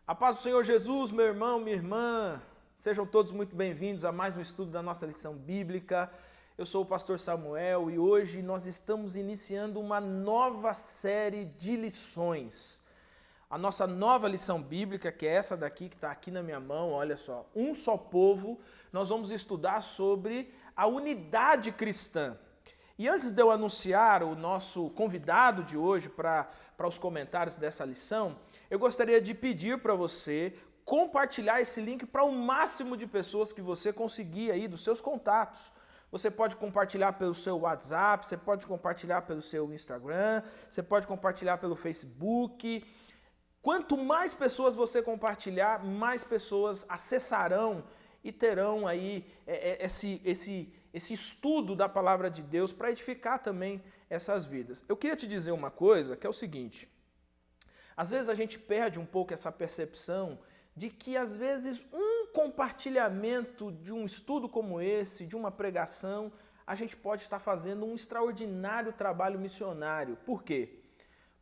A paz do Senhor Jesus, meu irmão, minha irmã, sejam todos muito bem-vindos a mais um estudo da nossa lição bíblica. Eu sou o pastor Samuel e hoje nós estamos iniciando uma nova série de lições. A nossa nova lição bíblica, que é essa daqui, que está aqui na minha mão, olha só, Um Só Povo, nós vamos estudar sobre a unidade cristã. E antes de eu anunciar o nosso convidado de hoje para os comentários dessa lição, eu gostaria de pedir para você compartilhar esse link para o máximo de pessoas que você conseguir aí dos seus contatos. Você pode compartilhar pelo seu WhatsApp, você pode compartilhar pelo seu Instagram, você pode compartilhar pelo Facebook. Quanto mais pessoas você compartilhar, mais pessoas acessarão e terão aí esse estudo da palavra de Deus para edificar também essas vidas. Eu queria te dizer uma coisa, que é o seguinte: às vezes a gente perde um pouco essa percepção de que às vezes um compartilhamento de um estudo como esse, de uma pregação, a gente pode estar fazendo um extraordinário trabalho missionário. Por quê?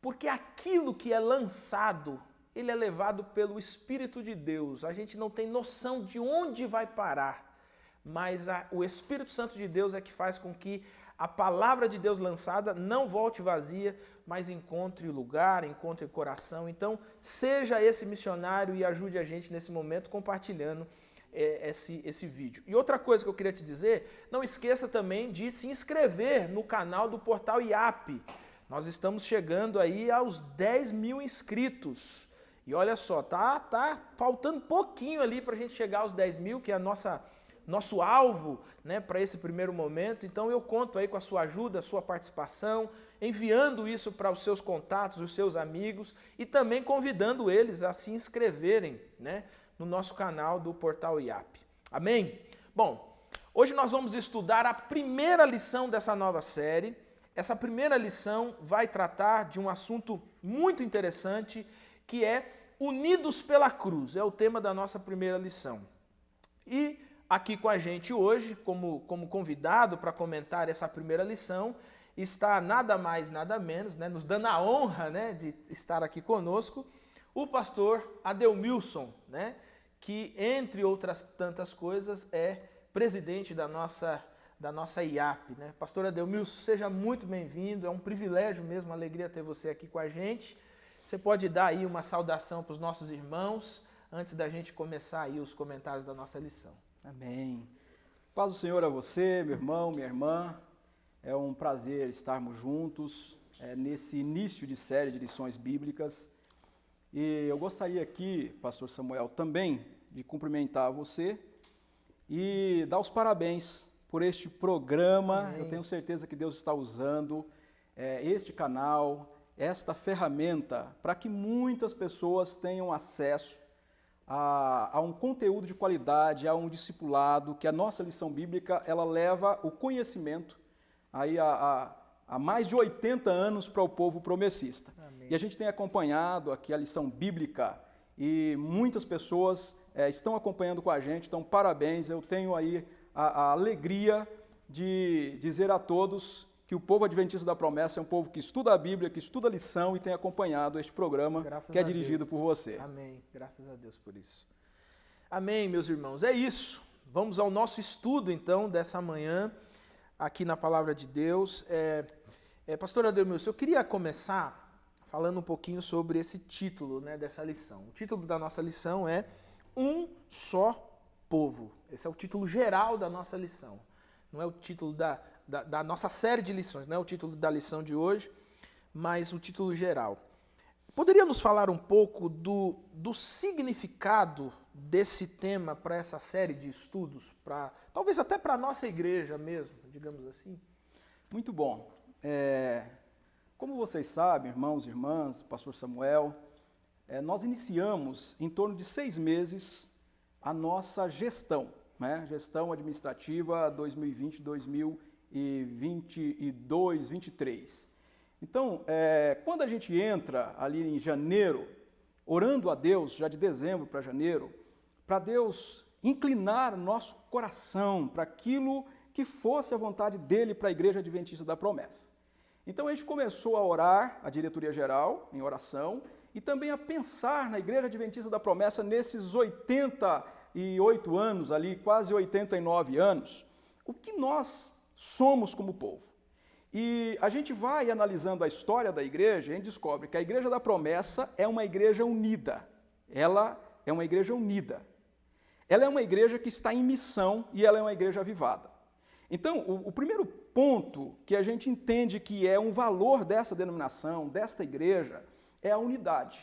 Porque aquilo que é lançado, ele é levado pelo Espírito de Deus. A gente não tem noção de onde vai parar, mas o Espírito Santo de Deus é que faz com que a palavra de Deus lançada não volte vazia, mas encontre lugar, encontre coração. Então, seja esse missionário e ajude a gente nesse momento compartilhando esse vídeo. E outra coisa que eu queria te dizer, não esqueça também de se inscrever no canal do Portal IAP. Nós estamos chegando aí aos 10 mil inscritos. E olha só, tá faltando pouquinho ali para a gente chegar aos 10 mil, que é nosso alvo, né, para esse primeiro momento. Então eu conto aí com a sua ajuda, a sua participação, enviando isso para os seus contatos, os seus amigos e também convidando eles a se inscreverem, né, no nosso canal do Portal IAP. Amém? Bom, hoje nós vamos estudar a primeira lição dessa nova série. Essa primeira lição vai tratar de um assunto muito interessante, que é Unidos pela Cruz. É o tema da nossa primeira lição. E aqui com a gente hoje, como convidado para comentar essa primeira lição, está nada mais, nada menos, né, nos dando a honra, né, de estar aqui conosco, o pastor Adelmilson, né, que, entre outras tantas coisas, é presidente da nossa IAP. Né? Pastor Adelmilson, seja muito bem-vindo, é um privilégio mesmo, uma alegria ter você aqui com a gente. Você pode dar aí uma saudação para os nossos irmãos, antes da gente começar aí os comentários da nossa lição. Amém. Paz do Senhor a você, meu irmão, minha irmã. É um prazer estarmos juntos nesse início de série de lições bíblicas. E eu gostaria aqui, pastor Samuel, também de cumprimentar você e dar os parabéns por este programa. Amém. Eu tenho certeza que Deus está usando este canal, esta ferramenta, para que muitas pessoas tenham acesso a um conteúdo de qualidade, a um discipulado, que a nossa lição bíblica ela leva o conhecimento aí há mais de 80 anos para o povo promessista. Amém. E a gente tem acompanhado aqui a lição bíblica e muitas pessoas estão acompanhando com a gente, então parabéns, eu tenho aí a alegria de dizer a todos que o povo adventista da promessa é um povo que estuda a Bíblia, que estuda a lição e tem acompanhado este programa que é dirigido por você. Amém. Graças a Deus por isso. Amém, meus irmãos. É isso. Vamos ao nosso estudo, então, dessa manhã, aqui na Palavra de Deus. Pastor Adelmilson, eu queria começar falando um pouquinho sobre esse título, né, dessa lição. O título da nossa lição é Um Só Povo. Esse é o título geral da nossa lição. Não é o título da nossa série de lições, não é o título da lição de hoje, mas o título geral. Poderia nos falar um pouco do significado desse tema para essa série de estudos, talvez até para a nossa igreja mesmo, digamos assim? Muito bom. Como vocês sabem, irmãos e irmãs, pastor Samuel, nós iniciamos em torno de 6 meses a nossa gestão, né? Gestão administrativa 2020-2022, 2023. Então, quando a gente entra ali em janeiro, orando a Deus, já de dezembro para janeiro, para Deus inclinar nosso coração para aquilo que fosse a vontade dele para a Igreja Adventista da Promessa. Então a gente começou a orar, a diretoria geral, em oração, e também a pensar na Igreja Adventista da Promessa nesses 88 anos ali, quase 89 anos, o que nós somos como povo. E a gente vai analisando a história da igreja, a gente descobre que a Igreja da Promessa é uma igreja unida. Ela é uma igreja unida. Ela é uma igreja que está em missão e ela é uma igreja avivada. Então, o primeiro ponto que a gente entende que é um valor dessa denominação, desta igreja, é a unidade.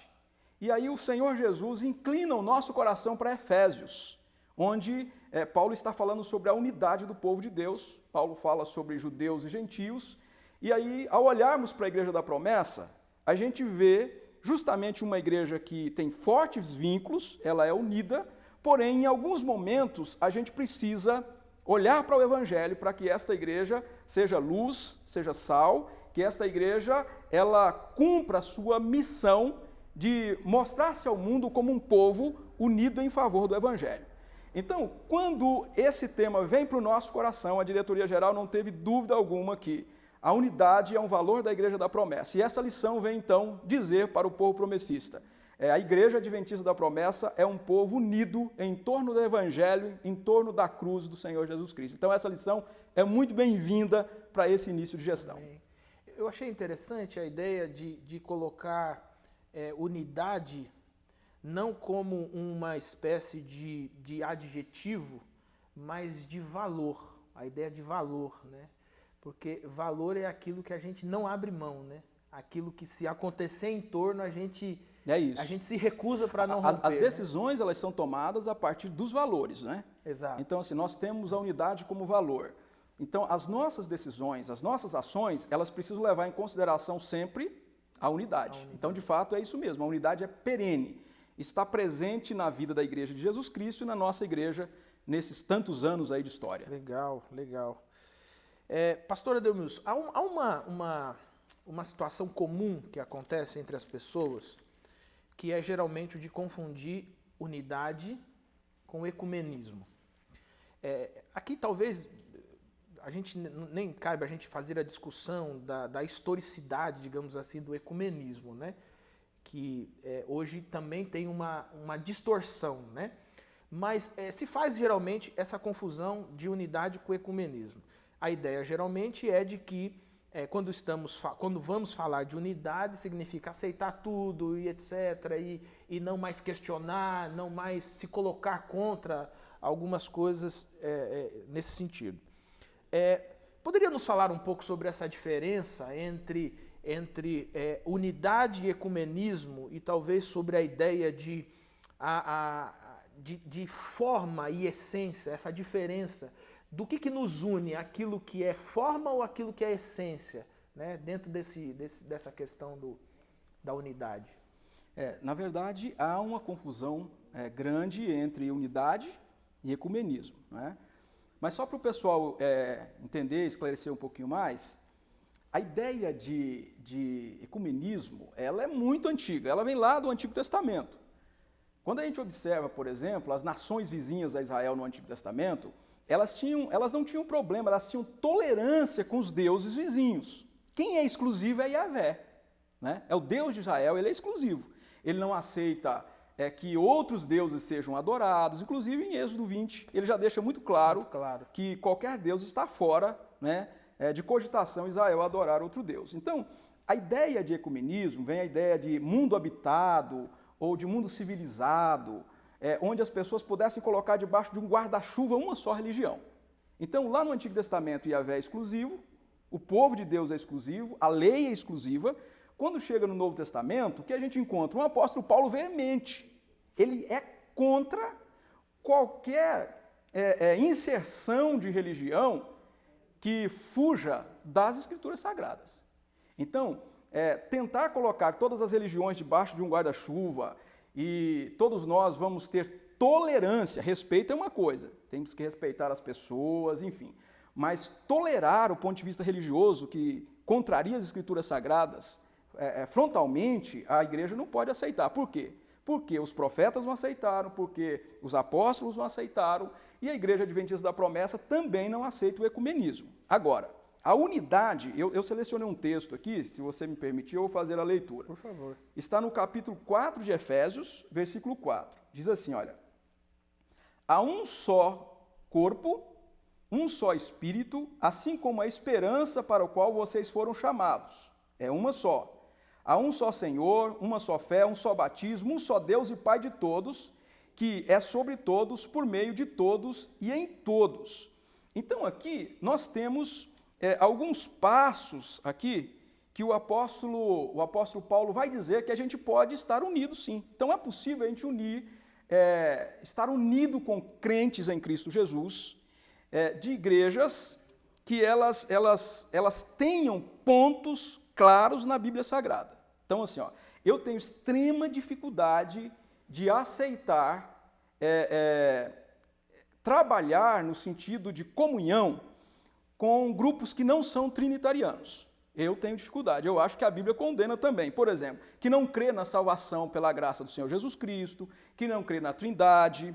E aí o Senhor Jesus inclina o nosso coração para Efésios, onde Paulo está falando sobre a unidade do povo de Deus. Paulo fala sobre judeus e gentios. E aí, ao olharmos para a Igreja da Promessa, a gente vê justamente uma igreja que tem fortes vínculos, ela é unida, porém, em alguns momentos, a gente precisa olhar para o Evangelho para que esta igreja seja luz, seja sal, que esta igreja ela cumpra a sua missão de mostrar-se ao mundo como um povo unido em favor do Evangelho. Então, quando esse tema vem para o nosso coração, a diretoria geral não teve dúvida alguma que a unidade é um valor da Igreja da Promessa. E essa lição vem, então, dizer para o povo promessista. A Igreja Adventista da Promessa é um povo unido em torno do Evangelho, em torno da cruz do Senhor Jesus Cristo. Então, essa lição é muito bem-vinda para esse início de gestão. Eu achei interessante a ideia de colocar unidade não como uma espécie de adjetivo, mas de valor, a ideia de valor, né? Porque valor é aquilo que a gente não abre mão, né? Aquilo que se acontecer em torno, a gente se recusa para não romper. As decisões, né? Elas são tomadas a partir dos valores, né? Exato. Então, assim, nós temos a unidade como valor. Então, as nossas decisões, as nossas ações, elas precisam levar em consideração sempre a unidade. Então, de fato, é isso mesmo, a unidade é perene. Está presente na vida da Igreja de Jesus Cristo e na nossa igreja nesses tantos anos aí de história. Legal, legal. Pastor Adelmilson, há uma situação comum que acontece entre as pessoas, que é geralmente o de confundir unidade com ecumenismo. Aqui talvez a gente nem caiba a gente fazer a discussão da historicidade, digamos assim, do ecumenismo, né? Que hoje também tem uma distorção, né? Mas se faz geralmente essa confusão de unidade com ecumenismo. A ideia geralmente é de que quando vamos falar de unidade, significa aceitar tudo e etc., e não mais questionar, não mais se colocar contra algumas coisas nesse sentido. Poderia nos falar um pouco sobre essa diferença entre unidade e ecumenismo e talvez sobre a ideia de forma e essência, essa diferença do que nos une, aquilo que é forma ou aquilo que é essência, né, dentro dessa questão da unidade? Na verdade, há uma confusão grande entre unidade e ecumenismo, né? Mas só para o pessoal entender, esclarecer um pouquinho mais, a ideia de ecumenismo, ela é muito antiga, ela vem lá do Antigo Testamento. Quando a gente observa, por exemplo, as nações vizinhas a Israel no Antigo Testamento, elas não tinham problema, elas tinham tolerância com os deuses vizinhos. Quem é exclusivo é Yahvé, né? É o Deus de Israel, ele é exclusivo. Ele não aceita que outros deuses sejam adorados, inclusive em Êxodo 20, ele já deixa muito claro que qualquer Deus está fora, né, de cogitação Israel adorar outro Deus. Então, a ideia de ecumenismo vem a ideia de mundo habitado ou de mundo civilizado, onde as pessoas pudessem colocar debaixo de um guarda-chuva uma só religião. Então, lá no Antigo Testamento, Yahvé é exclusivo, o povo de Deus é exclusivo, a lei é exclusiva. Quando chega no Novo Testamento, o que a gente encontra? Um apóstolo Paulo veemente. Ele é contra qualquer inserção de religião que fuja das Escrituras Sagradas. Então, tentar colocar todas as religiões debaixo de um guarda-chuva e todos nós vamos ter tolerância, respeito é uma coisa, temos que respeitar as pessoas, enfim, mas tolerar o ponto de vista religioso que contraria as Escrituras Sagradas, frontalmente, a igreja não pode aceitar. Por quê? Porque os profetas não aceitaram, porque os apóstolos não aceitaram, e a Igreja Adventista da Promessa também não aceita o ecumenismo. Agora, a unidade, eu selecionei um texto aqui, se você me permitir, eu vou fazer a leitura. Por favor. Está no capítulo 4 de Efésios, versículo 4. Diz assim, olha: há um só corpo, um só espírito, assim como a esperança para o qual vocês foram chamados. É uma só. Há um só Senhor, uma só fé, um só batismo, um só Deus e Pai de todos, que é sobre todos, por meio de todos e em todos. Então aqui nós temos alguns passos aqui que o apóstolo Paulo vai dizer que a gente pode estar unido sim. Então é possível a gente estar unido com crentes em Cristo Jesus, de igrejas que elas tenham pontos claros na Bíblia Sagrada. Então assim, eu tenho extrema dificuldade de aceitar trabalhar no sentido de comunhão com grupos que não são trinitarianos. Eu tenho dificuldade. Eu acho que a Bíblia condena também. Por exemplo, que não crê na salvação pela graça do Senhor Jesus Cristo, que não crê na Trindade,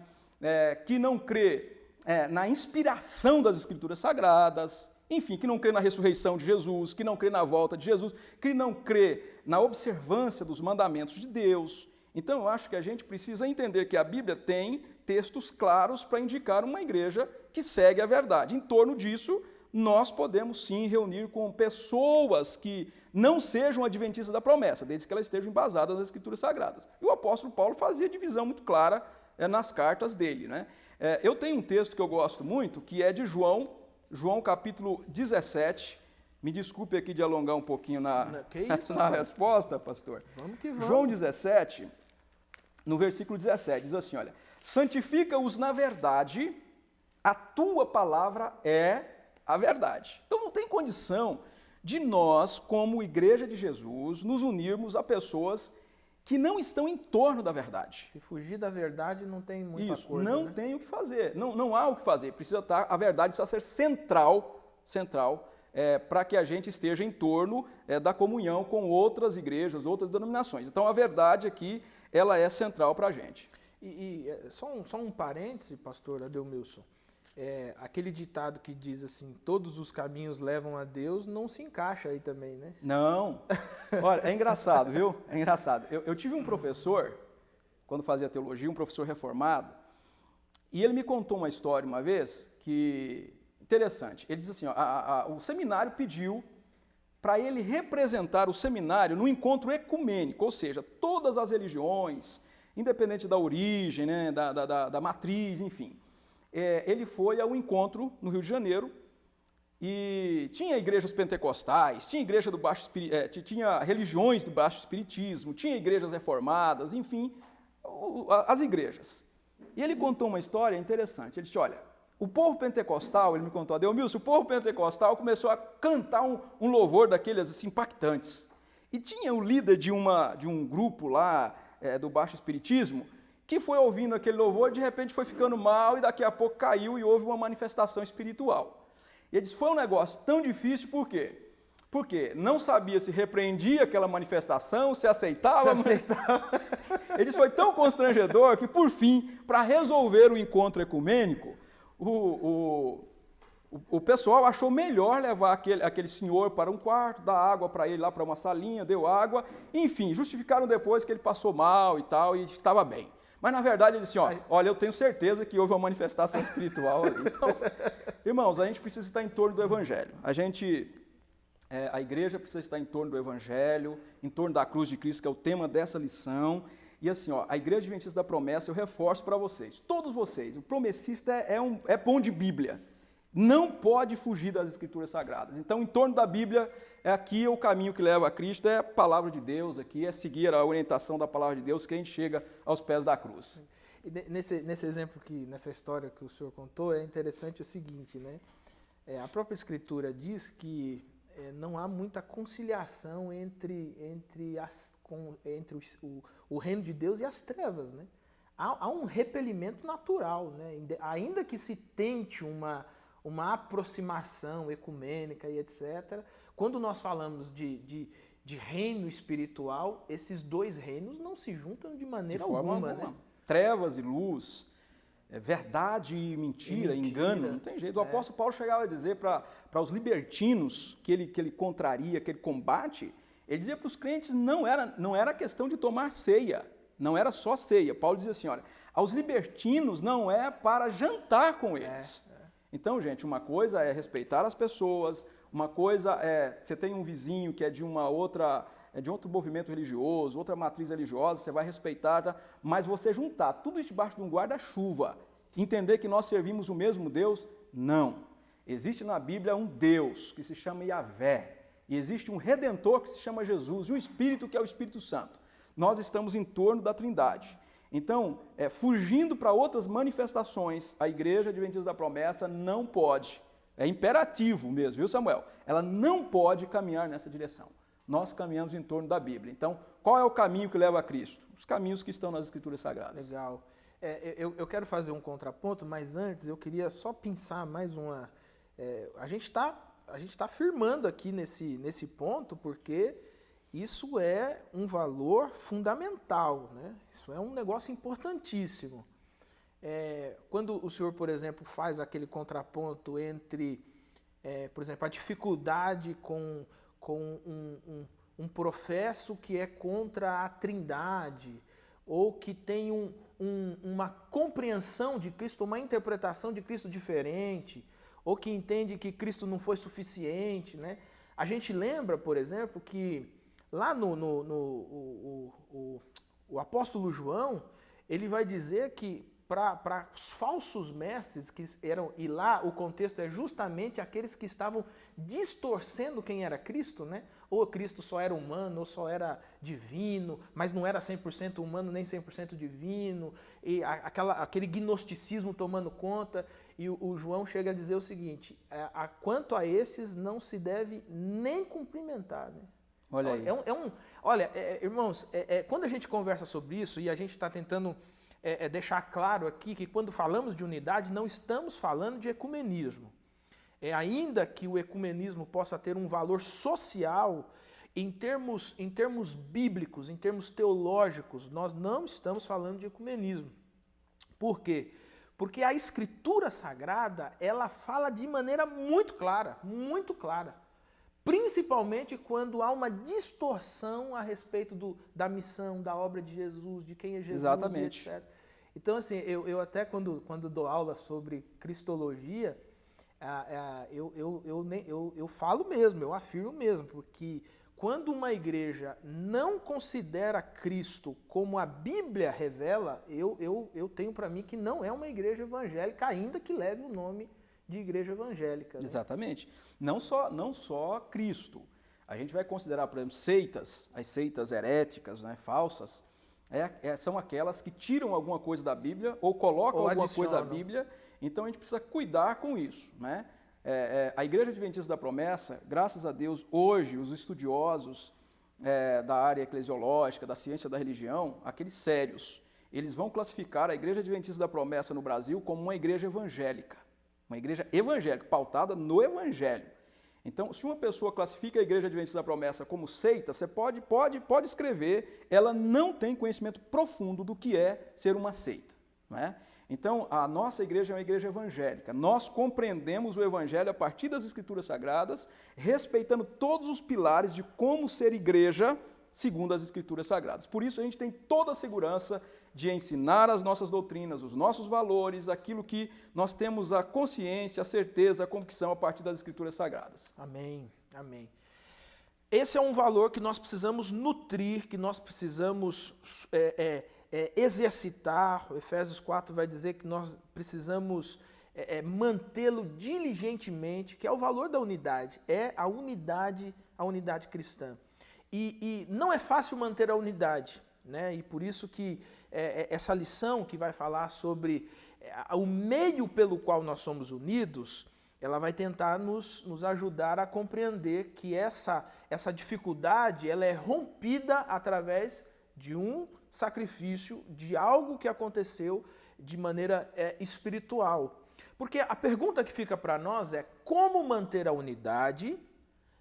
que não crê na inspiração das Escrituras Sagradas, enfim, que não crê na ressurreição de Jesus, que não crê na volta de Jesus, que não crê na observância dos mandamentos de Deus. Então, eu acho que a gente precisa entender que a Bíblia tem textos claros para indicar uma igreja que segue a verdade. Em torno disso, nós podemos sim reunir com pessoas que não sejam adventistas da promessa, desde que elas estejam embasadas nas Escrituras Sagradas. E o apóstolo Paulo fazia divisão muito clara nas cartas dele, né? Eu tenho um texto que eu gosto muito, que é de João capítulo 17. Me desculpe aqui de alongar um pouquinho na resposta, pastor. Vamos que vamos. João 17, no versículo 17, diz assim, olha: santifica-os na verdade, a tua palavra é a verdade. Então não tem condição de nós, como igreja de Jesus, nos unirmos a pessoas que não estão em torno da verdade. Se fugir da verdade, não tem muito acordo. Não, né? Tem o que fazer, não há o que fazer. A verdade precisa ser central para que a gente esteja em torno da comunhão com outras igrejas, outras denominações. Então a verdade aqui, ela é central para a gente. Só um parêntese, pastor Adelmilson. Aquele ditado que diz assim, todos os caminhos levam a Deus, não se encaixa aí também, né? Não. Olha, é engraçado, viu? É engraçado. Eu tive um professor, quando fazia teologia, um professor reformado, e ele me contou uma história uma vez que, interessante, ele diz assim, o seminário pediu para ele representar o seminário no encontro ecumênico, ou seja, todas as religiões, independente da origem, né, da matriz, enfim. Ele foi ao encontro no Rio de Janeiro e tinha igrejas pentecostais, tinha igreja do tinha religiões do baixo espiritismo, tinha igrejas reformadas, enfim, as igrejas. E ele contou uma história interessante. Ele disse, olha, o povo pentecostal, ele me contou, Adelmilson, o povo pentecostal começou a cantar um louvor daqueles assim, impactantes. E tinha o líder de um grupo lá do baixo espiritismo, que foi ouvindo aquele louvor, de repente foi ficando mal e daqui a pouco caiu e houve uma manifestação espiritual. E ele disse, foi um negócio tão difícil, por quê? Porque não sabia se repreendia aquela manifestação, se aceitava. Ele disse, foi tão constrangedor que, por fim, para resolver o encontro ecumênico, o pessoal achou melhor levar aquele senhor para um quarto, dar água para ele lá para uma salinha, deu água, enfim, justificaram depois que ele passou mal e tal, e estava bem. Mas, na verdade, ele disse, olha, eu tenho certeza que houve uma manifestação espiritual ali. Então, irmãos, a gente precisa estar em torno do Evangelho. A igreja precisa estar em torno do Evangelho, em torno da cruz de Cristo, que é o tema dessa lição. E assim, a Igreja Adventista da Promessa, eu reforço para vocês, todos vocês, o promessista é bom de Bíblia. Não pode fugir das Escrituras Sagradas. Então, em torno da Bíblia, aqui o caminho que leva a Cristo, é a palavra de Deus, aqui é seguir a orientação da palavra de Deus, que a gente chega aos pés da cruz. E nesse exemplo, nessa história que o senhor contou, é interessante o seguinte, né? A própria Escritura diz que não há muita conciliação entre o reino de Deus e as trevas, né? Há um repelimento natural, né? Ainda que se tente uma aproximação ecumênica e etc., quando nós falamos de reino espiritual, esses dois reinos não se juntam de maneira alguma, né? Trevas e luz. verdade e mentira, engano, não tem jeito. O apóstolo Paulo chegava a dizer para os libertinos que ele contraria, que ele combate, ele dizia para os crentes não era questão de tomar ceia, não era só ceia. Paulo dizia assim, olha, aos libertinos não é para jantar com eles. Então, gente, uma coisa é respeitar as pessoas, uma coisa é, você tem um vizinho que é de uma outra, de outro movimento religioso, outra matriz religiosa, você vai respeitar, tá? Mas você juntar tudo isso debaixo de um guarda-chuva, entender que nós servimos o mesmo Deus, não. Existe na Bíblia um Deus que se chama Yahvé, e existe um Redentor que se chama Jesus, e um Espírito que é o Espírito Santo. Nós estamos em torno da Trindade. Então, fugindo para outras manifestações, a Igreja Adventista da Promessa não pode, é imperativo mesmo, viu, Samuel? Ela não pode caminhar nessa direção. Nós caminhamos em torno da Bíblia. Então, qual é o caminho que leva a Cristo? Os caminhos que estão nas Escrituras Sagradas. Legal. Eu quero fazer um contraponto, mas antes eu queria só pensar mais uma... a gente está firmando aqui nesse ponto, porque isso é um valor fundamental, né? Isso é um negócio importantíssimo. Quando o senhor, por exemplo, faz aquele contraponto entre, por exemplo, a dificuldade com um professo que é contra a Trindade, ou que tem uma compreensão de Cristo, uma interpretação de Cristo diferente, ou que entende que Cristo não foi suficiente, né? A gente lembra, por exemplo, que lá o apóstolo João, ele vai dizer que para os falsos mestres, que eram, e lá o contexto é justamente aqueles que estavam distorcendo quem era Cristo, né? Ou Cristo só era humano, ou só era divino, mas não era 100% humano nem 100% divino, e aquele gnosticismo tomando conta, e o João chega a dizer o seguinte, quanto a esses não se deve nem cumprimentar, né? Olha aí. Irmãos, quando a gente conversa sobre isso, e a gente está tentando deixar claro aqui que quando falamos de unidade, não estamos falando de ecumenismo. Ainda que o ecumenismo possa ter um valor social, em termos bíblicos, em termos teológicos, nós não estamos falando de ecumenismo. Por quê? Porque a Escritura Sagrada, ela fala de maneira muito clara, principalmente quando há uma distorção a respeito da missão, da obra de Jesus, de quem é Jesus, exatamente, etc. Então, assim, eu até quando dou aula sobre cristologia, eu falo mesmo, eu afirmo mesmo, porque quando uma igreja não considera Cristo como a Bíblia revela, eu tenho para mim que não é uma igreja evangélica, ainda que leve o nome de igreja evangélica. Né? Exatamente. Não só Cristo. A gente vai considerar, por exemplo, seitas, as seitas heréticas, né, falsas, são aquelas que tiram alguma coisa da Bíblia ou colocam alguma coisa da Bíblia, então a gente precisa cuidar com isso. Né? A Igreja Adventista da Promessa, graças a Deus, hoje os estudiosos da área eclesiológica, da ciência da religião, aqueles sérios, eles vão classificar a Igreja Adventista da Promessa no Brasil como uma igreja evangélica. Uma igreja evangélica, pautada no Evangelho. Então, se uma pessoa classifica a Igreja Adventista da Promessa como seita, você pode escrever, ela não tem conhecimento profundo do que é ser uma seita. Né? Então, a nossa igreja é uma igreja evangélica. Nós compreendemos o Evangelho a partir das Escrituras Sagradas, respeitando todos os pilares de como ser igreja segundo as Escrituras Sagradas. Por isso, a gente tem toda a segurança de ensinar as nossas doutrinas, os nossos valores, aquilo que nós temos a consciência, a certeza, a convicção a partir das Escrituras Sagradas. Amém, amém. Esse é um valor que nós precisamos nutrir, que nós precisamos exercitar. O Efésios 4 vai dizer que nós precisamos mantê-lo diligentemente, que é o valor da unidade, é a unidade cristã. E não é fácil manter a unidade, né? E por isso que essa lição que vai falar sobre o meio pelo qual nós somos unidos, ela vai tentar nos ajudar a compreender que essa dificuldade ela é rompida através de um sacrifício, de algo que aconteceu de maneira espiritual. Porque a pergunta que fica para nós é como manter a unidade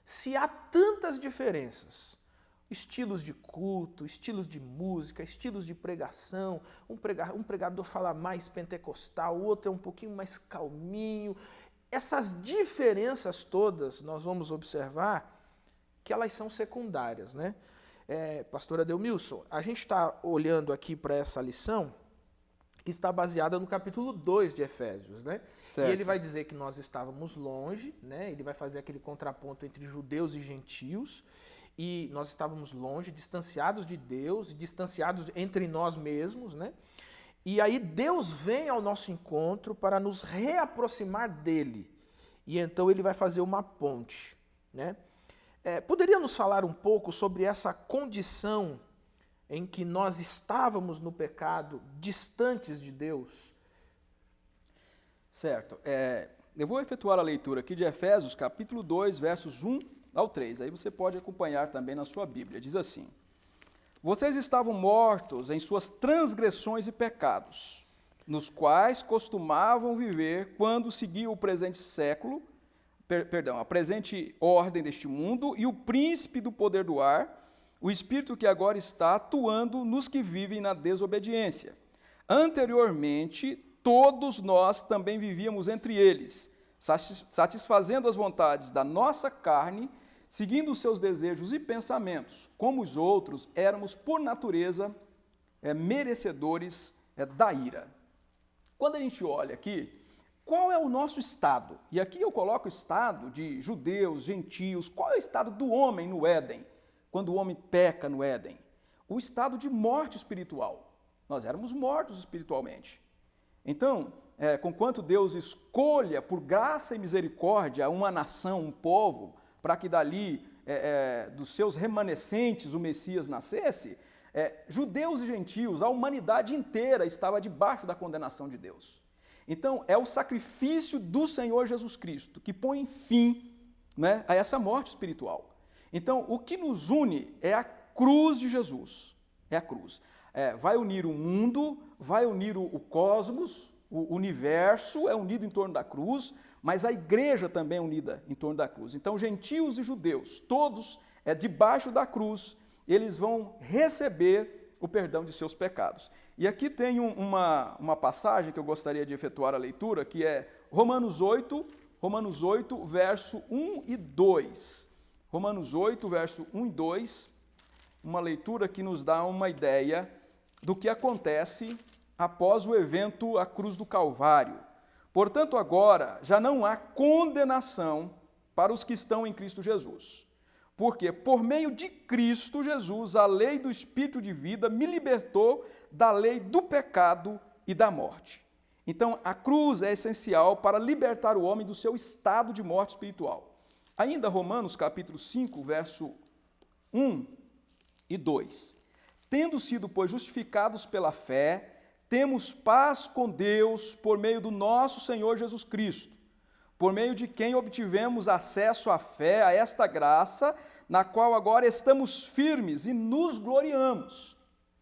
se há tantas diferenças? estilos de culto, estilos de música, estilos de pregação. Um pregador fala mais pentecostal, o outro é um pouquinho mais calminho. Essas diferenças todas, nós vamos observar que elas são secundárias, né? Pastor Adelmilson, a gente está olhando aqui para essa lição que está baseada no capítulo 2 de Efésios, né? Certo. E ele vai dizer que nós estávamos longe, né? Ele vai fazer aquele contraponto entre judeus e gentios, e nós estávamos longe, distanciados de Deus, distanciados entre nós mesmos, né? E aí Deus vem ao nosso encontro para nos reaproximar dele, e então ele vai fazer uma ponte, né? Poderia nos falar um pouco sobre essa condição em que nós estávamos no pecado, distantes de Deus? Certo. Eu vou efetuar a leitura aqui de Efésios, capítulo 2, versos 1 ao 3. Aí você pode acompanhar também na sua Bíblia. Diz assim: Vocês estavam mortos em suas transgressões e pecados, nos quais costumavam viver quando seguiam o presente século, a presente ordem deste mundo e o príncipe do poder do ar, o espírito que agora está atuando nos que vivem na desobediência. Anteriormente, todos nós também vivíamos entre eles, satisfazendo as vontades da nossa carne, seguindo os seus desejos e pensamentos. Como os outros, éramos, por natureza, merecedores da ira. Quando a gente olha aqui, qual é o nosso estado? E aqui eu coloco o estado de judeus, gentios. Qual é o estado do homem no Éden, quando o homem peca no Éden? O estado de morte espiritual. Nós éramos mortos espiritualmente. Então, conquanto Deus escolha, por graça e misericórdia, uma nação, um povo, para que dali, dos seus remanescentes, o Messias nascesse, judeus e gentios, a humanidade inteira estava debaixo da condenação de Deus. Então, é o sacrifício do Senhor Jesus Cristo que põe fim, né, a essa morte espiritual. Então, o que nos une é a cruz de Jesus. É a cruz. Vai unir o mundo, vai unir o cosmos, o universo é unido em torno da cruz, mas a igreja também é unida em torno da cruz. Então, gentios e judeus, todos debaixo da cruz, eles vão receber o perdão de seus pecados. E aqui tem uma passagem que eu gostaria de efetuar a leitura, que é Romanos 8, verso 1 e 2. Romanos 8, verso 1 e 2, uma leitura que nos dá uma ideia do que acontece após o evento, a cruz do Calvário. Portanto, agora já não há condenação para os que estão em Cristo Jesus. Porque por meio de Cristo Jesus, a lei do Espírito de vida me libertou da lei do pecado e da morte. Então, a cruz é essencial para libertar o homem do seu estado de morte espiritual. Ainda Romanos capítulo 5, verso 1 e 2. Tendo sido, pois, justificados pela fé, temos paz com Deus por meio do nosso Senhor Jesus Cristo, por meio de quem obtivemos acesso à fé, a esta graça, na qual agora estamos firmes e nos gloriamos.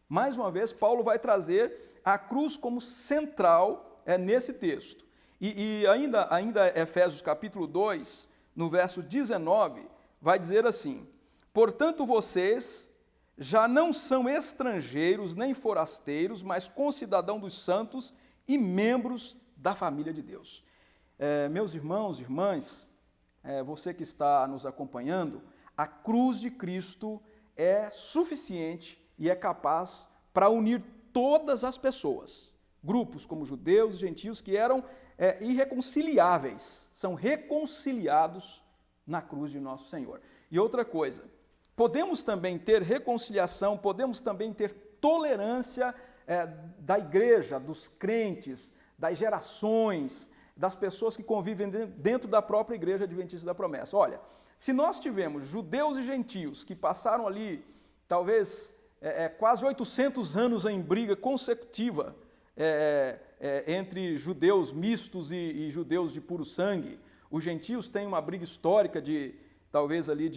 Mais uma vez, Paulo vai trazer a cruz como central nesse texto. E ainda Efésios capítulo 2, no verso 19, vai dizer assim: Portanto, vocês já não são estrangeiros nem forasteiros, mas concidadãos dos santos e membros da família de Deus. Meus irmãos e irmãs, você que está nos acompanhando, a cruz de Cristo é suficiente e é capaz para unir todas as pessoas, grupos como judeus e gentios que eram irreconciliáveis, são reconciliados na cruz de nosso Senhor. E outra coisa, podemos também ter reconciliação, podemos também ter tolerância da igreja, dos crentes, das gerações, das pessoas que convivem dentro da própria igreja adventista da promessa. Olha, se nós tivemos judeus e gentios que passaram ali, talvez, quase 800 anos em briga consecutiva entre judeus mistos e judeus de puro sangue, os gentios têm uma briga histórica talvez ali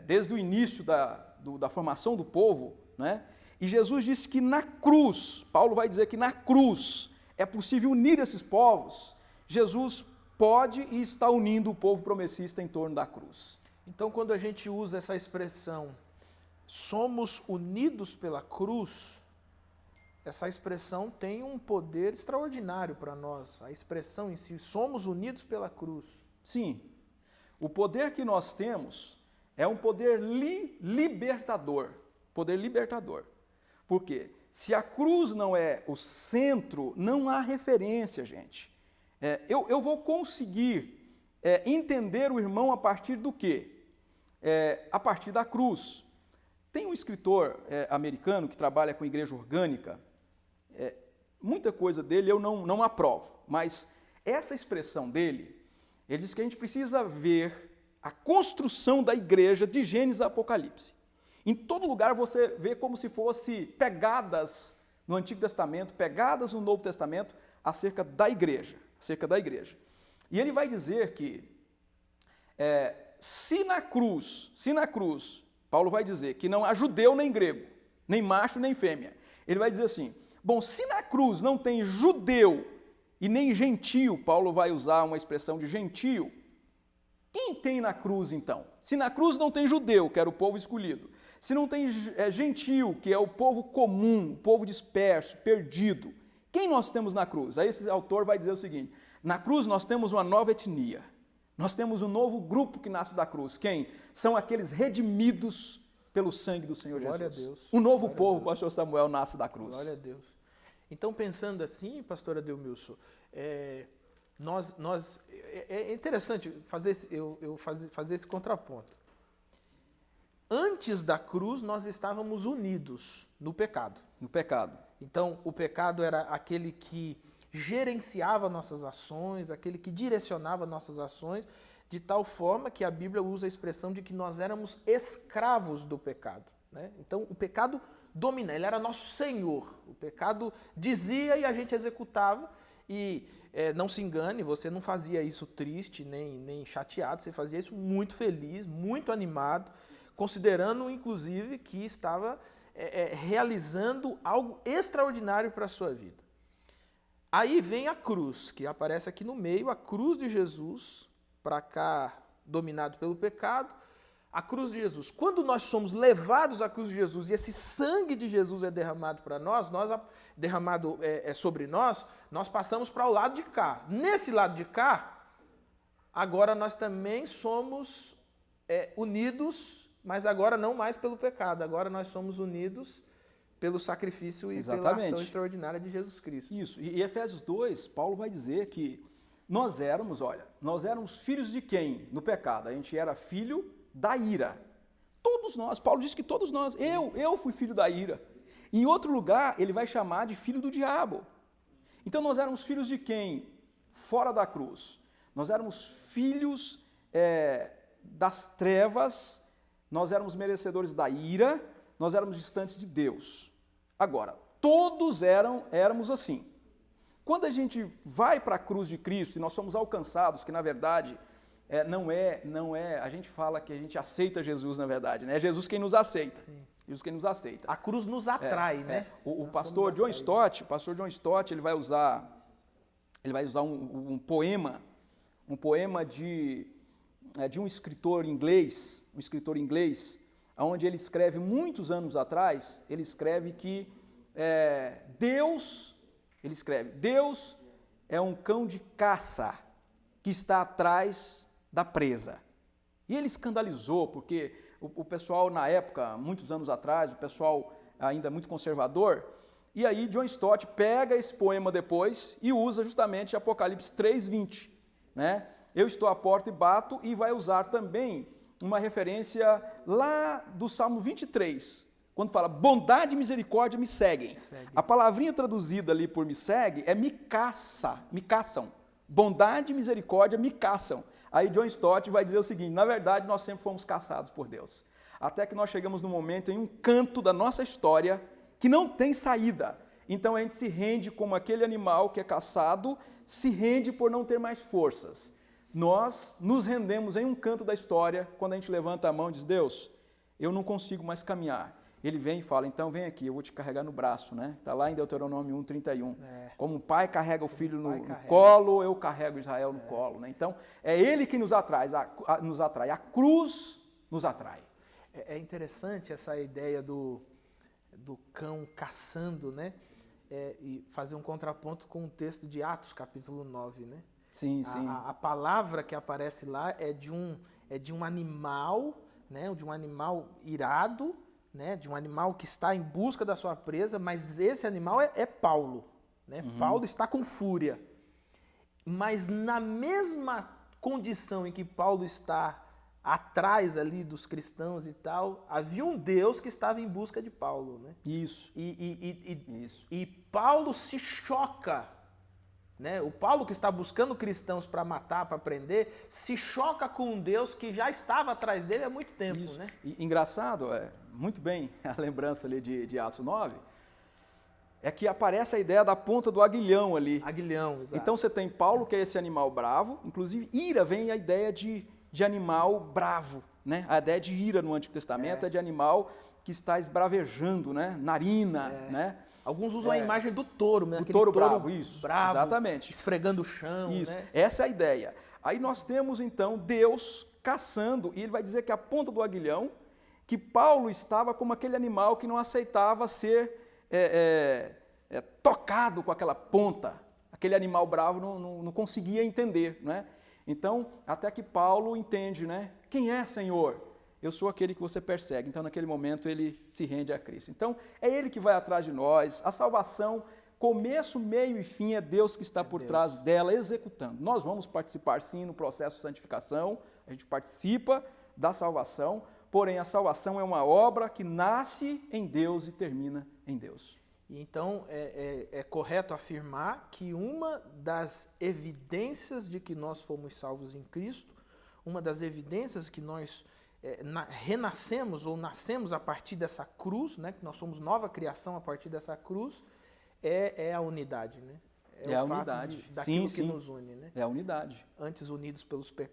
desde o início da formação do povo, né? E Jesus disse que na cruz, Paulo vai dizer que na cruz é possível unir esses povos. Jesus pode e está unindo o povo promessista em torno da cruz. Então, quando a gente usa essa expressão, somos unidos pela cruz, essa expressão tem um poder extraordinário para nós. A expressão em si, somos unidos pela cruz. Sim, o poder que nós temos é um poder libertador. Poder libertador. Por quê? Se a cruz não é o centro, não há referência, gente. Eu vou conseguir entender o irmão a partir do quê? A partir da cruz. Tem um escritor americano que trabalha com igreja orgânica, muita coisa dele eu não aprovo, mas essa expressão dele, ele diz que a gente precisa ver a construção da igreja de Gênesis a Apocalipse. Em todo lugar você vê como se fosse pegadas no Antigo Testamento, pegadas no Novo Testamento, acerca da igreja. E ele vai dizer que se na cruz, Paulo vai dizer que não há judeu nem grego, nem macho nem fêmea. Ele vai dizer assim, bom, se na cruz não tem judeu e nem gentio, Paulo vai usar uma expressão de gentio, quem tem na cruz então? Se na cruz não tem judeu, que era o povo escolhido, se não tem gentio, que é o povo comum, o povo disperso, perdido, quem nós temos na cruz? Aí esse autor vai dizer o seguinte, na cruz nós temos uma nova etnia, nós temos um novo grupo que nasce da cruz. Quem? São aqueles redimidos pelo sangue do Senhor Jesus. Glória a Deus. Um novo povo, pastor Samuel, nasce da cruz. Glória a Deus. Então, pensando assim, pastor Adelmilson, é interessante fazer esse contraponto. Antes da cruz, nós estávamos unidos no pecado. No pecado. Então, o pecado era aquele que gerenciava nossas ações, aquele que direcionava nossas ações, de tal forma que a Bíblia usa a expressão de que nós éramos escravos do pecado, né? Então, o pecado domina, ele era nosso senhor. O pecado dizia e a gente executava. E não se engane, você não fazia isso triste, nem chateado, você fazia isso muito feliz, muito animado, considerando, inclusive, que estava realizando algo extraordinário para a sua vida. Aí vem a cruz, que aparece aqui no meio, a cruz de Jesus, para cá dominado pelo pecado, a cruz de Jesus. Quando nós somos levados à cruz de Jesus e esse sangue de Jesus é derramado para nós, derramado sobre nós passamos para o lado de cá. Nesse lado de cá, agora nós também somos unidos, mas agora não mais pelo pecado, agora nós somos unidos pelo sacrifício e pela ação extraordinária de Jesus Cristo. Isso, e Efésios 2, Paulo vai dizer que nós éramos filhos de quem? No pecado, a gente era filho da ira. Todos nós, Paulo diz que todos nós, eu fui filho da ira. Em outro lugar, ele vai chamar de filho do diabo. Então nós éramos filhos de quem? Fora da cruz. Nós éramos filhos das trevas, nós éramos merecedores da ira, nós éramos distantes de Deus. Agora, todos éramos assim. Quando a gente vai para a cruz de Cristo e nós somos alcançados, que na verdade não é, a gente fala que a gente aceita Jesus, na verdade, né? É Jesus quem nos aceita. Sim. Jesus quem nos aceita. A cruz nos atrai, né? O pastor John Stott, ele vai usar um poema de um escritor inglês, onde ele escreve muitos anos atrás, ele escreve que Deus é um cão de caça que está atrás da presa. E ele escandalizou, porque o pessoal na época, muitos anos atrás, o pessoal ainda muito conservador, e aí John Stott pega esse poema depois e usa justamente Apocalipse 3:20, né? Eu estou à porta e bato, e vai usar também uma referência lá do Salmo 23, quando fala, bondade e misericórdia me seguem. A palavrinha traduzida ali por me segue é me caçam. Bondade e misericórdia me caçam. Aí John Stott vai dizer o seguinte, na verdade nós sempre fomos caçados por Deus. Até que nós chegamos num momento, em um canto da nossa história, que não tem saída. Então a gente se rende como aquele animal que é caçado, se rende por não ter mais forças. Nós nos rendemos em um canto da história, quando a gente levanta a mão e diz, Deus, eu não consigo mais caminhar, ele vem e fala, então vem aqui, eu vou te carregar no braço, né? Está lá em Deuteronômio 1:31. Como um pai carrega o filho no colo, eu carrego Israel no colo, né? Então, é ele que nos atrai, a cruz nos atrai. É interessante essa ideia do cão caçando, né? E fazer um contraponto com o texto de Atos, capítulo 9, né? Sim, sim. A palavra que aparece lá é de um animal, né? De um animal irado, né? De um animal que está em busca da sua presa, mas esse animal é Paulo, né? Paulo está com fúria. Mas na mesma condição em que Paulo está atrás ali dos cristãos e tal, havia um Deus que estava em busca de Paulo, né? Isso. E Paulo se choca, né? O Paulo que está buscando cristãos para matar, para prender, se choca com um Deus que já estava atrás dele há muito tempo, Isso. né? E, engraçado, muito bem a lembrança ali de Atos 9, é que aparece a ideia da ponta do aguilhão ali. Aguilhão, exato. Então você tem Paulo, que é esse animal bravo, inclusive ira vem a ideia de animal bravo, né? A ideia de ira no Antigo Testamento é de animal que está esbravejando, né? Narina, né? Alguns usam a imagem do touro, né? O touro bravo, isso, bravo, exatamente. Esfregando o chão, isso, né? Essa é a ideia. Aí nós temos então Deus caçando, e ele vai dizer que a ponta do aguilhão, que Paulo estava como aquele animal que não aceitava ser tocado com aquela ponta. Aquele animal bravo não conseguia entender, né? Então, até que Paulo entende, né? Quem é, Senhor? Eu sou aquele que você persegue. Então, naquele momento, ele se rende a Cristo. Então, é ele que vai atrás de nós. A salvação, começo, meio e fim, é Deus que está por trás dela, executando. Nós vamos participar, sim, no processo de santificação. A gente participa da salvação. Porém, a salvação é uma obra que nasce em Deus e termina em Deus. E então, é correto afirmar que uma das evidências de que nós fomos salvos em Cristo, uma das evidências que nós renascemos ou nascemos a partir dessa cruz, né, que nós somos nova criação a partir dessa cruz, é a unidade, né? É a unidade. Daquilo que nos une, né? É a unidade. Antes unidos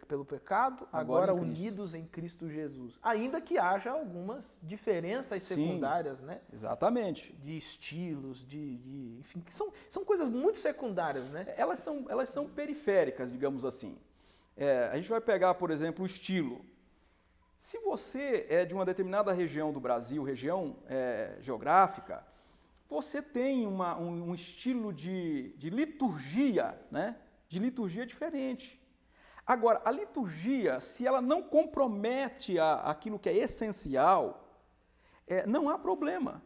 pelo pecado, agora unidos em Cristo Jesus. Ainda que haja algumas diferenças secundárias, né? Exatamente. De estilos, enfim, que são coisas muito secundárias, né? Elas são periféricas, digamos assim. A gente vai pegar, por exemplo, o estilo. Se você é de uma determinada região do Brasil, região geográfica, você tem um estilo de liturgia, né? De liturgia diferente. Agora, a liturgia, se ela não compromete aquilo que é essencial, não há problema,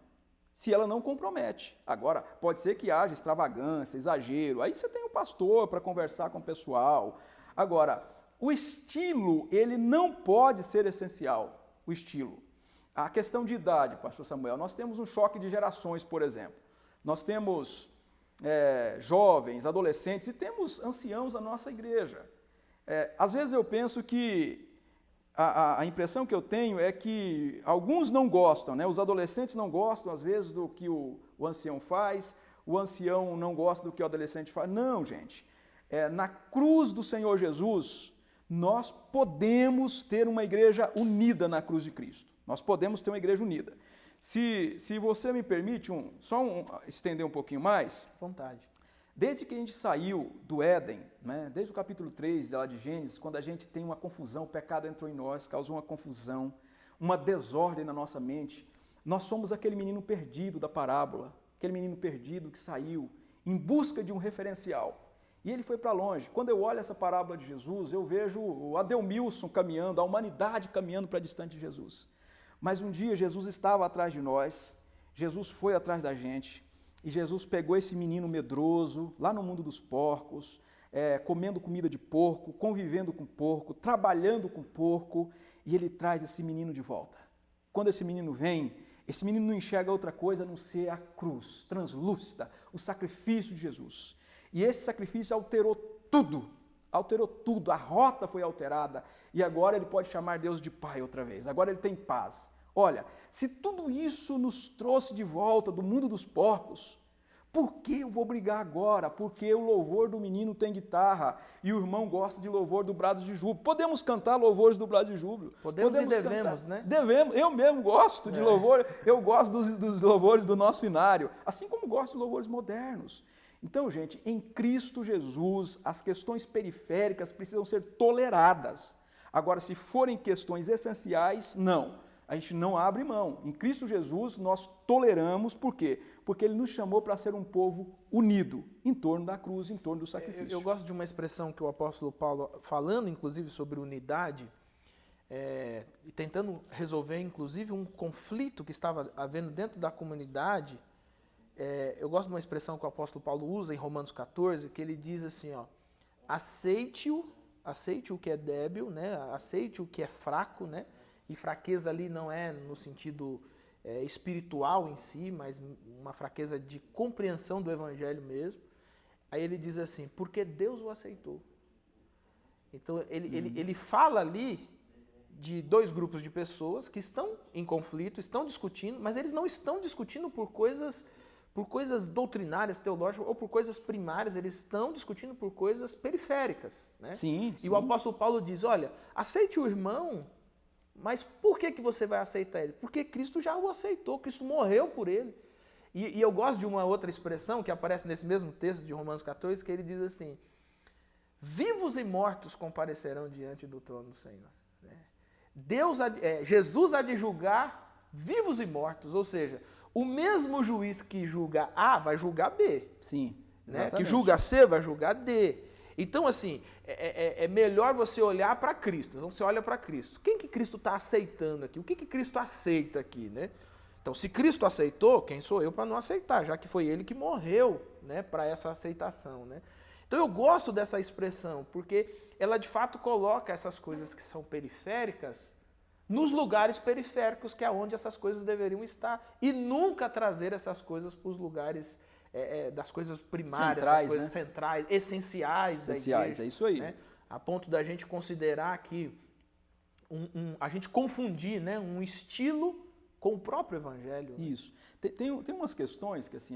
se ela não compromete. Agora, pode ser que haja extravagância, exagero, aí você tem o pastor para conversar com o pessoal. Agora, o estilo, ele não pode ser essencial, o estilo. A questão de idade, pastor Samuel, nós temos um choque de gerações, por exemplo. Nós temos jovens, adolescentes e temos anciãos na nossa igreja. Às vezes eu penso que a impressão que eu tenho é que alguns não gostam, né? Os adolescentes não gostam, às vezes, do que o ancião faz, o ancião não gosta do que o adolescente faz. Não, gente. Na cruz do Senhor Jesus, nós podemos ter uma igreja unida na cruz de Cristo. Nós podemos ter uma igreja unida. Se você me permite, estender um pouquinho mais. Vontade. Desde que a gente saiu do Éden, né, desde o capítulo 3 lá de Gênesis, quando a gente tem uma confusão, o pecado entrou em nós, causou uma confusão, uma desordem na nossa mente, nós somos aquele menino perdido da parábola, aquele menino perdido que saiu em busca de um referencial. E ele foi para longe. Quando eu olho essa parábola de Jesus, eu vejo o Ademilson caminhando, a humanidade caminhando para distante de Jesus. Mas um dia Jesus estava atrás de nós, Jesus foi atrás da gente, e Jesus pegou esse menino medroso, lá no mundo dos porcos, comendo comida de porco, convivendo com porco, trabalhando com porco, e ele traz esse menino de volta. Quando esse menino vem, esse menino não enxerga outra coisa a não ser a cruz, translúcida, o sacrifício de Jesus. E esse sacrifício alterou tudo, a rota foi alterada, e agora ele pode chamar Deus de Pai outra vez, agora ele tem paz. Olha, se tudo isso nos trouxe de volta do mundo dos porcos, Por que eu vou brigar agora? Porque o louvor do menino tem guitarra e o irmão gosta de louvor do brado de júbilo. Podemos cantar louvores do brado de júbilo. Podemos e devemos, cantar. né? Devemos. Eu mesmo gosto de louvor, eu gosto dos louvores do nosso inário, assim como gosto de louvores modernos. Então, gente, em Cristo Jesus, as questões periféricas precisam ser toleradas. Agora, se forem questões essenciais, não. A gente não abre mão. Em Cristo Jesus, nós toleramos, por quê? Porque Ele nos chamou para ser um povo unido em torno da cruz, em torno do sacrifício. Eu gosto de uma expressão que o apóstolo Paulo, falando inclusive sobre unidade, e tentando resolver inclusive um conflito que estava havendo dentro da comunidade, eu gosto de uma expressão que o apóstolo Paulo usa em Romanos 14, que ele diz assim, ó, aceite o que é débil, né? Aceite o que é fraco, né? E fraqueza ali não é no sentido espiritual em si, mas uma fraqueza de compreensão do evangelho mesmo. Aí ele diz assim, porque Deus o aceitou. Então ele fala ali de dois grupos de pessoas que estão em conflito, estão discutindo, mas eles não estão discutindo por coisas doutrinárias, teológicas ou por coisas primárias, eles estão discutindo por coisas periféricas, né? Sim. E o apóstolo Paulo diz, olha, aceite o irmão, mas por que você vai aceitar ele? Porque Cristo já o aceitou, Cristo morreu por ele. E eu gosto de uma outra expressão que aparece nesse mesmo texto de Romanos 14, que ele diz assim, vivos e mortos comparecerão diante do trono do Senhor. Jesus há de julgar vivos e mortos, ou seja, o mesmo juiz que julga A vai julgar B. Sim, né? Que julga C vai julgar D. Então, assim, é melhor você olhar para Cristo. Então, você olha para Cristo. Quem que Cristo está aceitando aqui? O que Cristo aceita aqui, né? Então, se Cristo aceitou, quem sou eu para não aceitar? Já que foi Ele que morreu, né, para essa aceitação, né? Então, eu gosto dessa expressão, porque ela, de fato, coloca essas coisas que são periféricas nos lugares periféricos, que é onde essas coisas deveriam estar, e nunca trazer essas coisas para os lugares das coisas primárias, centrais, das coisas centrais, essenciais da igreja, é isso aí. Né? A ponto da gente considerar que a gente confundir, né, um estilo com o próprio evangelho. Né? Isso. Tem umas questões que assim,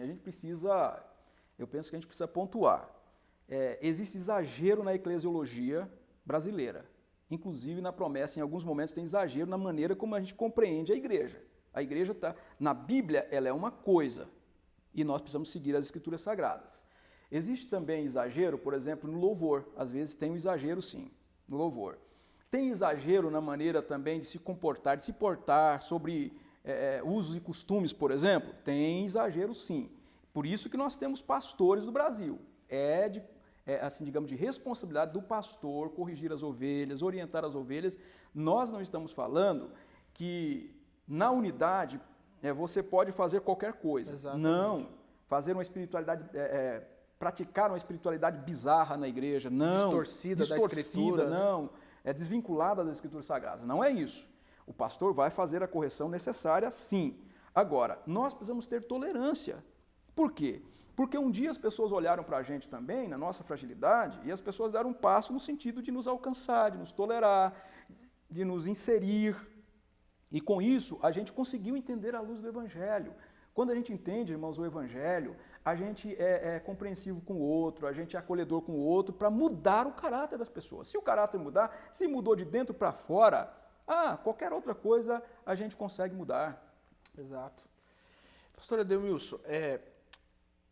eu penso que a gente precisa pontuar. Existe exagero na eclesiologia brasileira. Inclusive na promessa, em alguns momentos, tem exagero na maneira como a gente compreende a igreja. A igreja está, na Bíblia, ela é uma coisa, e nós precisamos seguir as Escrituras Sagradas. Existe também exagero, por exemplo, no louvor. Às vezes tem um exagero, sim, no louvor. Tem exagero na maneira também de se comportar, de se portar sobre usos e costumes, por exemplo? Tem exagero, sim. Por isso que nós temos pastores no Brasil. Assim, digamos, de responsabilidade do pastor corrigir as ovelhas, orientar as ovelhas. Nós não estamos falando que na unidade você pode fazer qualquer coisa. Exatamente. Não. Fazer uma espiritualidade, praticar uma espiritualidade bizarra na igreja, não. Distorcida da Escritura. Não. Desvinculada das Escrituras Sagradas. Não é isso. O pastor vai fazer a correção necessária, sim. Agora, nós precisamos ter tolerância. Por quê? Porque um dia as pessoas olharam para a gente também, na nossa fragilidade, e as pessoas deram um passo no sentido de nos alcançar, de nos tolerar, de nos inserir. E com isso, a gente conseguiu entender a luz do Evangelho. Quando a gente entende, irmãos, o Evangelho, a gente é compreensivo com o outro, a gente é acolhedor com o outro, para mudar o caráter das pessoas. Se o caráter mudar, se mudou de dentro para fora, qualquer outra coisa a gente consegue mudar. Exato. Pastor Edelmilson,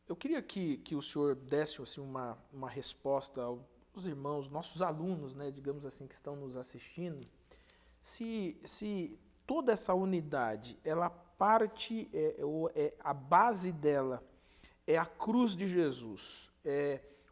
eu queria que o senhor desse assim, uma resposta aos irmãos, nossos alunos, né, digamos assim, que estão nos assistindo, se toda essa unidade, ela parte, a base dela é a cruz de Jesus,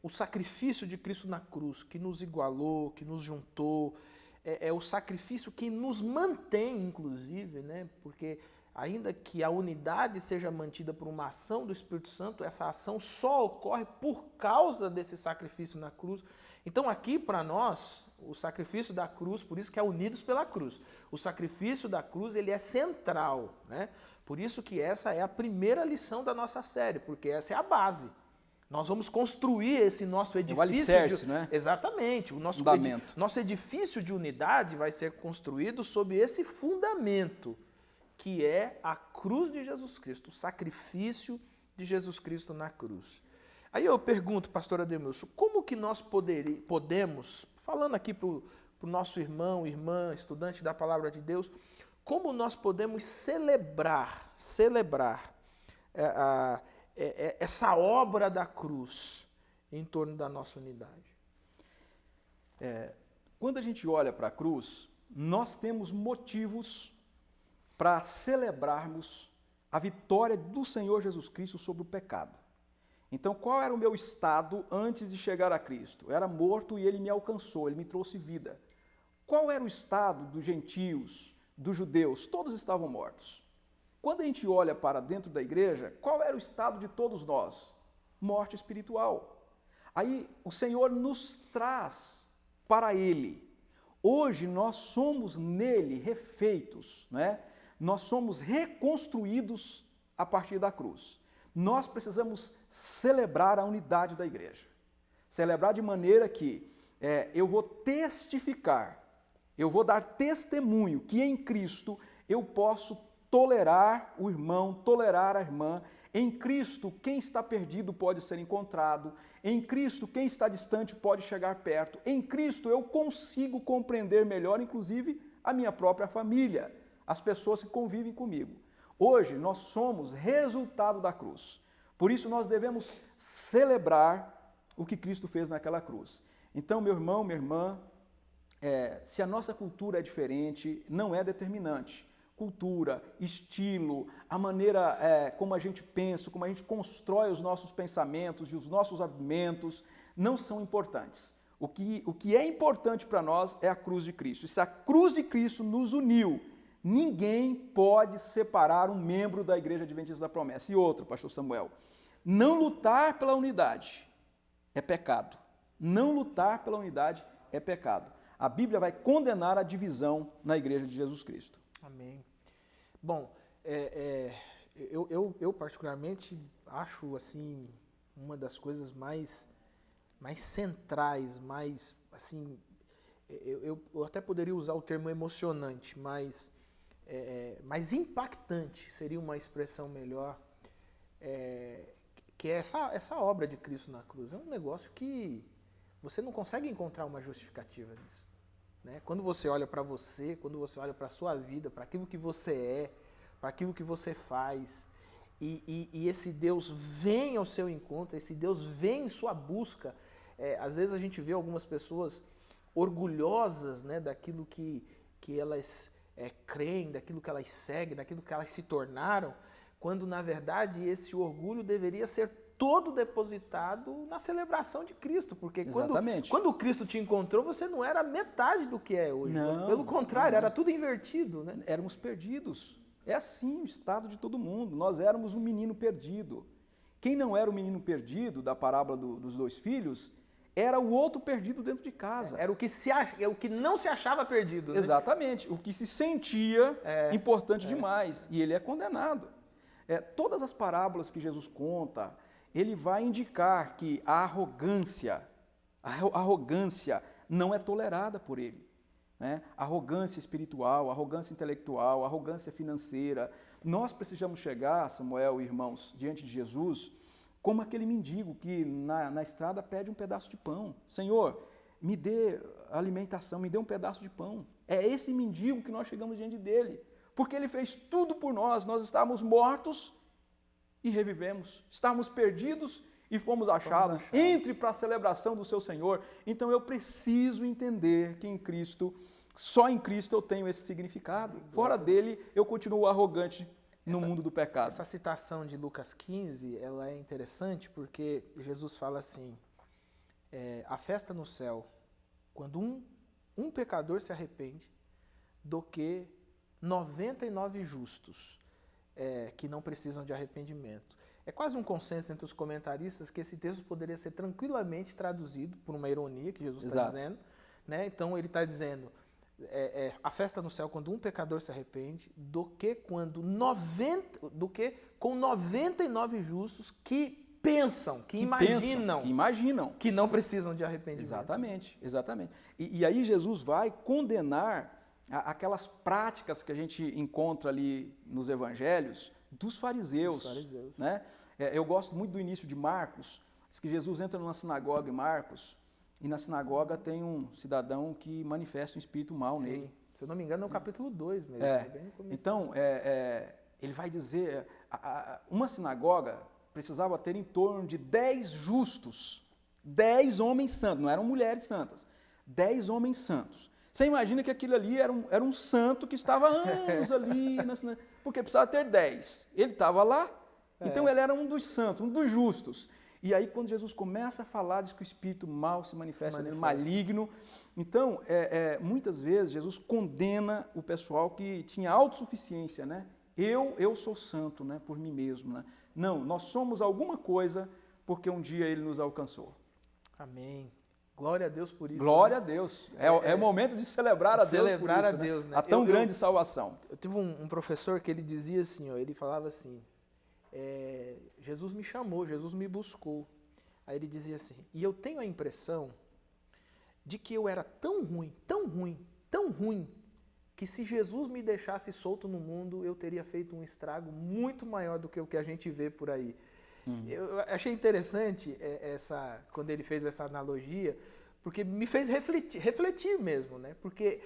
o sacrifício de Cristo na cruz, que nos igualou, que nos juntou, é o sacrifício que nos mantém, inclusive, né, porque ainda que a unidade seja mantida por uma ação do Espírito Santo, essa ação só ocorre por causa desse sacrifício na cruz. Então aqui para nós, o sacrifício da cruz, por isso que é unidos pela cruz, o sacrifício da cruz ele é central, né? Por isso que essa é a primeira lição da nossa série, porque essa é a base. Nós vamos construir esse nosso edifício. O alicerce, né? Exatamente. O nosso edifício de unidade vai ser construído sob esse fundamento, que é a cruz de Jesus Cristo, o sacrifício de Jesus Cristo na cruz. Aí eu pergunto, pastor Ademilson, como que nós podemos, falando aqui para o nosso irmão, irmã, estudante da Palavra de Deus, como nós podemos celebrar essa obra da cruz em torno da nossa unidade? Quando a gente olha para a cruz, nós temos motivos para celebrarmos a vitória do Senhor Jesus Cristo sobre o pecado. Então, qual era o meu estado antes de chegar a Cristo? Eu era morto e ele me alcançou, ele me trouxe vida. Qual era o estado dos gentios, dos judeus? Todos estavam mortos. Quando a gente olha para dentro da igreja, qual era o estado de todos nós? Morte espiritual. Aí o Senhor nos traz para Ele. Hoje nós somos nele refeitos, né? Nós somos reconstruídos a partir da cruz. Nós precisamos celebrar a unidade da igreja. Celebrar de maneira que eu vou testificar, eu vou dar testemunho que em Cristo eu posso tolerar o irmão, tolerar a irmã. Em Cristo, quem está perdido pode ser encontrado. Em Cristo, quem está distante pode chegar perto. Em Cristo, eu consigo compreender melhor, inclusive, a minha própria família, as pessoas que convivem comigo. Hoje, nós somos resultado da cruz. Por isso, nós devemos celebrar o que Cristo fez naquela cruz. Então, meu irmão, minha irmã, se a nossa cultura é diferente, não é determinante. Cultura, estilo, a maneira como a gente pensa, como a gente constrói os nossos pensamentos e os nossos argumentos, não são importantes. O que é importante para nós é a cruz de Cristo. E se a cruz de Cristo nos uniu, ninguém pode separar um membro da Igreja Adventista da Promessa. E outra, pastor Samuel, não lutar pela unidade é pecado. Não lutar pela unidade é pecado. A Bíblia vai condenar a divisão na Igreja de Jesus Cristo. Amém. Bom, eu particularmente acho assim uma das coisas mais centrais, mais assim, eu até poderia usar o termo emocionante, mas mais impactante seria uma expressão melhor, que é essa obra de Cristo na cruz. É um negócio que você não consegue encontrar uma justificativa nisso. Quando você olha para você, quando você olha para a sua vida, para aquilo que você é, para aquilo que você faz, e esse Deus vem ao seu encontro, esse Deus vem em sua busca. Às vezes a gente vê algumas pessoas orgulhosas, daquilo que elas creem, daquilo que elas seguem, daquilo que elas se tornaram, quando na verdade esse orgulho deveria ser todo depositado na celebração de Cristo, porque quando Cristo te encontrou, você não era metade do que é hoje. Não, pelo contrário, era tudo invertido. Éramos perdidos. É assim o estado de todo mundo. Nós éramos um menino perdido. Quem não era o menino perdido da parábola dos dois filhos, era o outro perdido dentro de casa. Era o que não se achava perdido. Exatamente. O que se sentia importante demais. E ele é condenado. Todas as parábolas que Jesus conta, ele vai indicar que a arrogância não é tolerada por ele. Arrogância espiritual, arrogância intelectual, arrogância financeira. Nós precisamos chegar, Samuel e irmãos, diante de Jesus, como aquele mendigo que na estrada pede um pedaço de pão. Senhor, me dê alimentação, me dê um pedaço de pão. É esse mendigo que nós chegamos diante dele, porque ele fez tudo por nós. Nós estávamos mortos e revivemos. Estávamos perdidos e fomos achados. Entre para a celebração do seu Senhor. Então eu preciso entender que em Cristo, só em Cristo eu tenho esse significado. Fora dele, eu continuo arrogante no mundo do pecado. Essa citação de Lucas 15, ela é interessante porque Jesus fala assim, a festa no céu, quando um pecador se arrepende, do que 99 justos que não precisam de arrependimento. É quase um consenso entre os comentaristas que esse texto poderia ser tranquilamente traduzido por uma ironia que Jesus está dizendo. Então ele está dizendo, a festa no céu quando um pecador se arrepende, do que com 99 justos que pensam, que imaginam que não precisam de arrependimento. Exatamente. E aí Jesus vai condenar aquelas práticas que a gente encontra ali nos evangelhos dos fariseus. Eu gosto muito do início de Marcos, diz que Jesus entra numa sinagoga em Marcos, e na sinagoga tem um cidadão que manifesta um espírito mau Sim. nele. Se eu não me engano, é o capítulo 2 mesmo. Bem no começo. Então, ele vai dizer, uma sinagoga precisava ter em torno de 10 justos, 10 homens santos, não eram mulheres santas, 10 homens santos. Você imagina que aquilo ali era um santo que estava anos ali, porque precisava ter 10. Ele estava lá, então ele era um dos santos, um dos justos. E aí quando Jesus começa a falar, diz que o espírito mau se manifesta nele, maligno. Então, muitas vezes Jesus condena o pessoal que tinha autossuficiência, né? Eu sou santo, né, por mim mesmo, né? Não, nós somos alguma coisa porque um dia ele nos alcançou. Amém. Glória a Deus por isso. Glória a Deus. É o momento de celebrar a Deus por celebrar isso, a Deus, né? A tão grande salvação. Eu tive um professor que ele dizia assim, ele falava assim, Jesus me chamou, Jesus me buscou. Aí ele dizia assim, e eu tenho a impressão de que eu era tão ruim, tão ruim, tão ruim, que se Jesus me deixasse solto no mundo, eu teria feito um estrago muito maior do que o que a gente vê por aí. Eu achei interessante quando ele fez essa analogia, porque me fez refletir mesmo, né? Porque,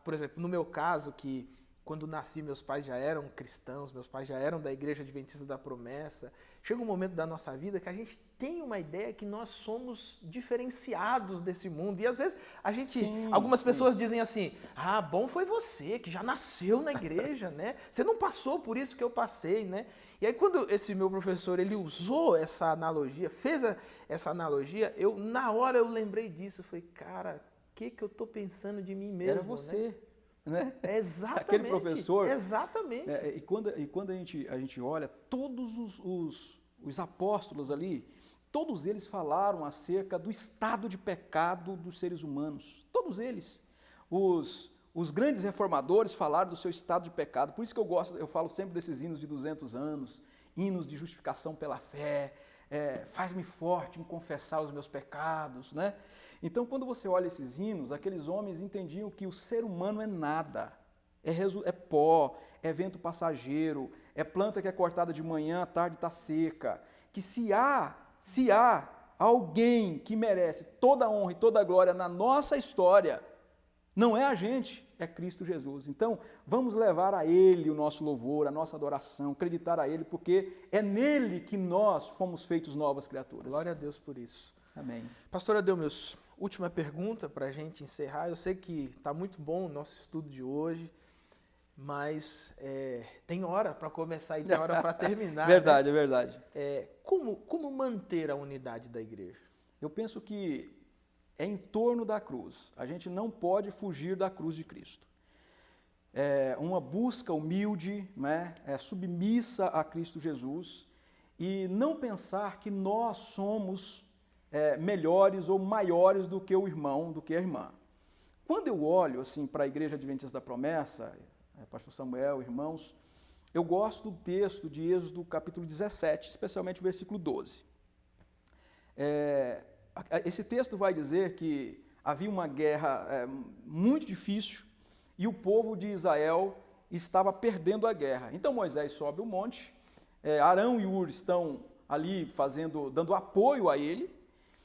por exemplo, no meu caso, que quando nasci meus pais já eram cristãos, meus pais já eram da Igreja Adventista da Promessa, chega um momento da nossa vida que a gente tem uma ideia que nós somos diferenciados desse mundo. E às vezes algumas pessoas dizem assim, bom foi você, que já nasceu na igreja, né? Você não passou por isso que eu passei, né? E aí quando esse meu professor, ele usou essa analogia, fez essa analogia, na hora eu lembrei disso, eu falei, cara, o que eu estou pensando de mim mesmo? Era você, né? Exatamente. Aquele professor. Exatamente. E quando a gente olha, todos os apóstolos ali, todos eles falaram acerca do estado de pecado dos seres humanos. Todos eles. Os grandes reformadores falaram do seu estado de pecado. Por isso que eu falo sempre desses hinos de 200 anos, hinos de justificação pela fé, faz-me forte em confessar os meus pecados, né? Então, quando você olha esses hinos, aqueles homens entendiam que o ser humano é nada, é pó, é vento passageiro, é planta que é cortada de manhã, à tarde está seca, que se há alguém que merece toda a honra e toda a glória na nossa história, não é a gente, é Cristo Jesus. Então, vamos levar a Ele o nosso louvor, a nossa adoração, acreditar a Ele, porque é nele que nós fomos feitos novas criaturas. Glória a Deus por isso. Amém. Pastor Adelmeus, última pergunta para a gente encerrar. Eu sei que está muito bom o nosso estudo de hoje, mas tem hora para começar e tem hora para terminar. Verdade, né? É verdade. Como manter a unidade da igreja? Eu penso que é em torno da cruz. A gente não pode fugir da cruz de Cristo. É uma busca humilde, né? Submissa a Cristo Jesus, e não pensar que nós somos melhores ou maiores do que o irmão, do que a irmã. Quando eu olho assim para a Igreja Adventista da Promessa, pastor Samuel, irmãos, eu gosto do texto de Êxodo capítulo 17, especialmente o versículo 12. Esse texto vai dizer que havia uma guerra muito difícil e o povo de Israel estava perdendo a guerra. Então Moisés sobe o monte, Arão e Hur estão ali dando apoio a ele,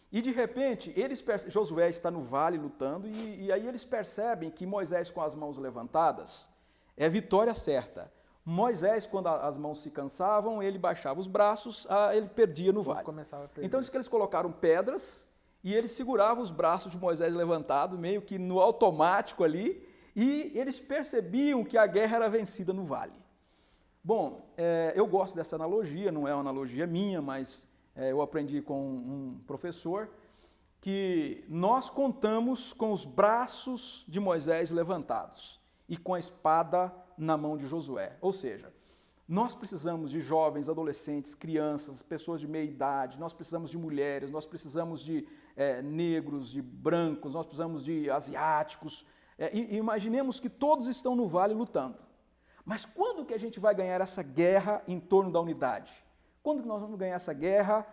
e de repente Josué está no vale lutando, e aí eles percebem que Moisés com as mãos levantadas é vitória certa. Moisés, quando as mãos se cansavam, ele baixava os braços, ele perdia no vale. Então diz que eles colocaram pedras e ele segurava os braços de Moisés levantado, meio que no automático ali, e eles percebiam que a guerra era vencida no vale. Bom, eu gosto dessa analogia, não é uma analogia minha, mas eu aprendi com um professor, que nós contamos com os braços de Moisés levantados e com a espada na mão de Josué. Ou seja, nós precisamos de jovens, adolescentes, crianças, pessoas de meia idade, nós precisamos de mulheres, nós precisamos de negros, de brancos, nós precisamos de asiáticos. Imaginemos que todos estão no vale lutando. Mas quando que a gente vai ganhar essa guerra em torno da unidade? Quando que nós vamos ganhar essa guerra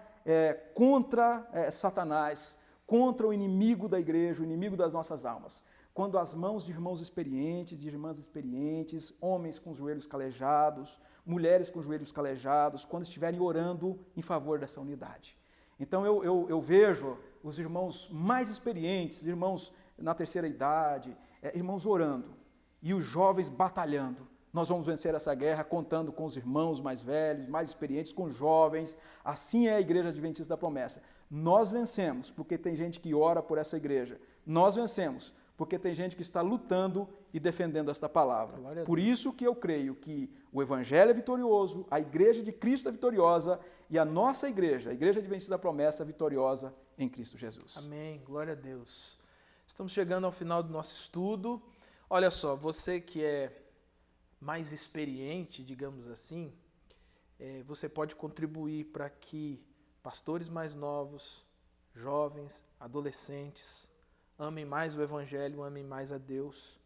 contra Satanás, contra o inimigo da igreja, o inimigo das nossas almas? quando as mãos de irmãos experientes e irmãs experientes, homens com os joelhos calejados, mulheres com os joelhos calejados, quando estiverem orando em favor dessa unidade. Então eu vejo os irmãos mais experientes, irmãos na terceira idade, irmãos orando, e os jovens batalhando. Nós vamos vencer essa guerra contando com os irmãos mais velhos, mais experientes, com os jovens. Assim é a Igreja Adventista da Promessa. Nós vencemos porque tem gente que ora por essa igreja. Nós vencemos porque tem gente que está lutando e defendendo esta palavra. Por isso que eu creio que o Evangelho é vitorioso, a Igreja de Cristo é vitoriosa e a nossa igreja, a Igreja Adventista da Promessa, é vitoriosa em Cristo Jesus. Amém, glória a Deus. Estamos chegando ao final do nosso estudo. Olha só, você que é mais experiente, digamos assim, você pode contribuir para que pastores mais novos, jovens, adolescentes, amem mais o Evangelho, amem mais a Deus.